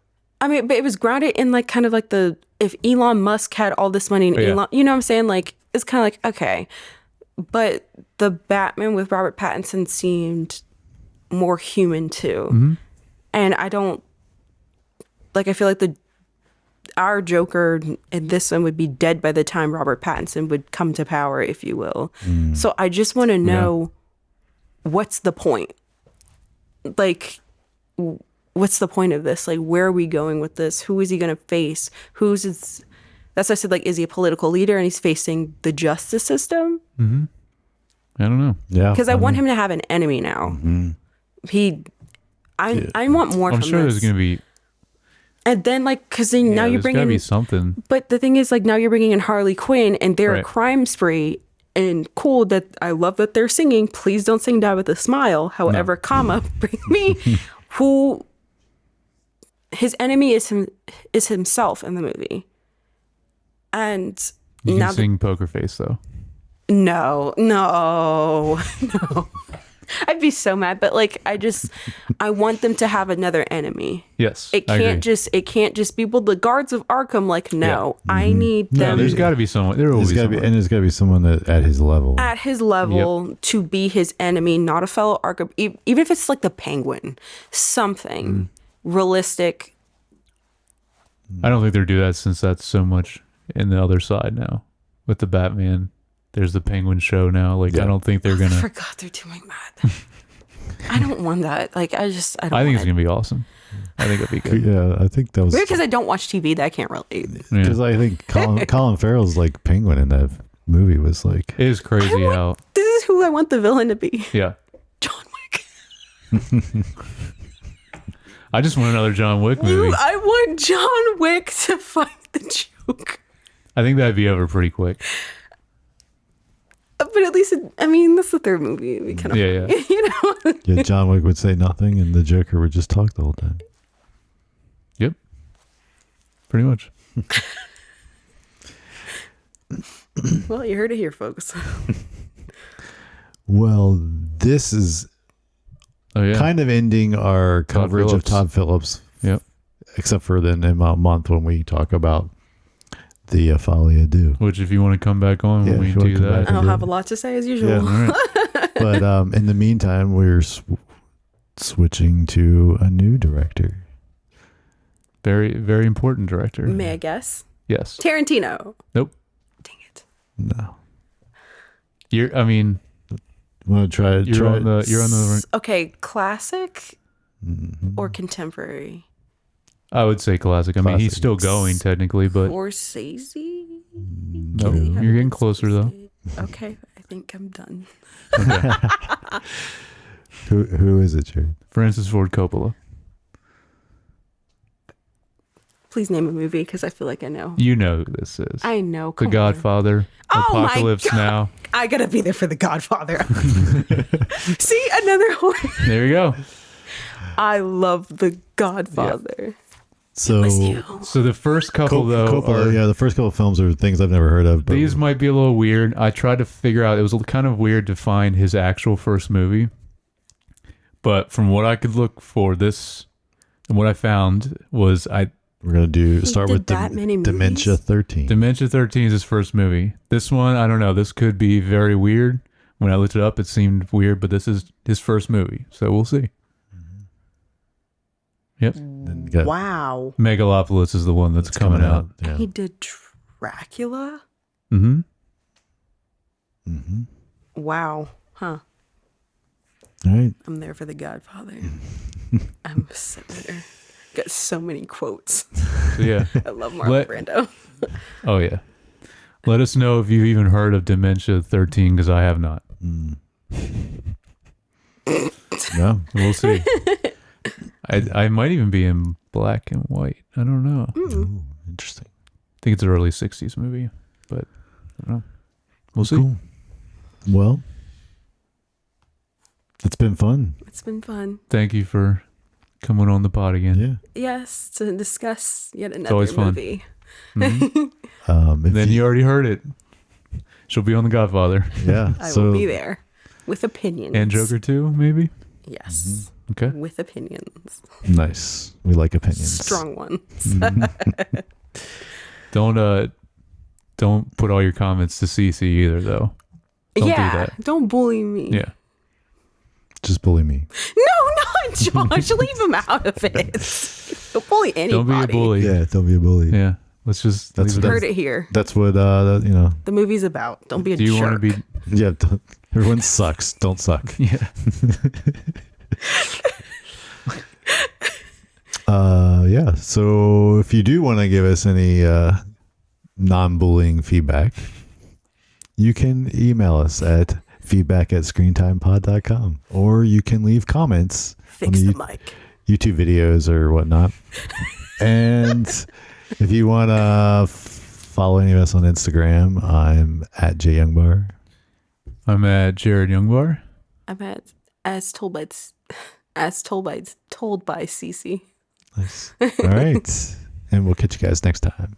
but it was grounded in like kind of like the if Elon Musk had all this money and Yeah. Elon, you know what I'm saying? Like, it's kind of like, okay. But the Batman with Robert Pattinson seemed more human too. And I don't, like, I feel like our Joker in this one would be dead by the time Robert Pattinson would come to power, if you will. So I just want to know, what's the point? Like, what's the point of this? Like, where are we going with this? Who is he going to face? That's why I said, like, is he a political leader and he's facing the justice system? I don't know. Yeah. Because I want him to have an enemy now. I want more I'm from sure this. there's going to be. And then, like, because then now you're there's got to bringing. be something. But the thing is, like, now you're bringing in Harley Quinn and they're a Right. crime spree. And cool that I love that they're singing. Please don't sing Die with a Smile. However, comma, bring me who his enemy is himself in the movie. And You now can sing Poker Face, though. no. I'd be so mad, but like I want them to have another enemy. Yes. It I agree. can't just be, well, the guards of Arkham, like, no. I need No, them there's got to be someone. There will There's be got to be, someone. and there's got to be someone that at his level. at his level to be his enemy, not a fellow Arkham, even if it's like the Penguin, something realistic. I don't think they'll do that since that's so much in the other side now. With the Batman, there's the Penguin show now. Like, Yeah. I don't think they're I going to. forgot they're doing that. I don't want that. Like, I don't I think want it's going to be awesome. I think it'll be good. Yeah, I think that was maybe because I don't watch TV that I can't relate. Yeah. because I think Colin Farrell's like Penguin in that movie was like. It is crazy how. This is who I want the villain to be. Yeah. John Wick. I just want another John Wick movie. I want John Wick to fight the Joker. I think that'd be over pretty quick. But at least, that's the third movie. It'd be kind of Yeah, funny, you know? Yeah, John Wick would say nothing, and the Joker would just talk the whole time. Yep. Pretty much. Well, you heard it here, folks. Well, this is Oh, yeah. kind of ending our coverage of Phillips. Todd Phillips, Yep. except for then in a month when we talk about the Folie à Deux. Which, if you want to come back on Yeah, when we if you wanna do come that. back. I'll have a lot to say as usual. Yeah. All right. But in the meantime, we're switching to a new director. Very, very important director. May I guess? Yes. Tarantino. Nope. Dang it. No. You're on the Okay, classic Mhm. or contemporary? I would say classic. I mean, he's Classic. still going technically, but Scorsese? no, They haven't you're getting been closer though. Scorsese. Okay, I think I'm done. Who is it, Jared? Francis Ford Coppola. Please name a movie because I feel like I know. You know who this is. I know. The Come on. Godfather. Oh my Apocalypse God. Now. I gotta be there for The Godfather. See, another one. There you go. I love The Godfather. So Was you. So the first couple though, Coppola, are, yeah, the first couple of films are things I've never heard of. But these might be a little weird. I tried to figure out. It was kind of weird to find his actual first movie, but from what I could look for, this and what I found was we're gonna start did with that many movies? Dementia 13. Dementia 13 is his first movie. This one, I don't know. This could be very weird. When I looked it up, it seemed weird, but this is his first movie, so we'll see. Yep. Then you got- Wow. Megalopolis is the one that's coming out. Yeah. He did Dracula? Mm-hmm. Mm-hmm. Wow. Huh. All right. I'm there for The Godfather. I'm so there. Got so many quotes. So yeah. I love Marlon Brando. Oh yeah. Let us know if you've even heard of Dementia 13, because I have not. Yeah. We'll see. I might even be in black and white. I don't know. I Ooh, interesting. think it's an early 60s movie, but I don't know. We'll see. Cool. Well, it's been fun. It's been fun. Thank you for coming on the pod again. Yeah. Yes, to discuss yet another always fun. movie. If Then you already heard it. She'll be on The Godfather. yeah. I so will be there with opinions. And Joker 2, maybe? Yes, Okay. with opinions. nice. We like opinions. Strong ones. Don't put all your comments to CC either, though. Don't do that. Don't bully me. Yeah. Just bully me. No, not Josh. Leave him out of it. Don't bully anybody. Don't be a bully. Yeah, don't be a bully. Yeah. Let's just That's- leave it Heard at- it here. That's what you know. The movie's about. Don't be a Do you jerk. want to be? Yeah, everyone sucks. Don't suck. Yeah. Yeah. So if you do want to give us any non-bullying feedback, you can email us at feedback@screentimepod.com, or you can leave comments on Fix the mic. YouTube videos or whatnot. And if you want to follow any of us on Instagram, I'm at jyoungbar. I'm at Jared Youngbar. I'm at as told by Cece. Nice. All right. And we'll catch you guys next time.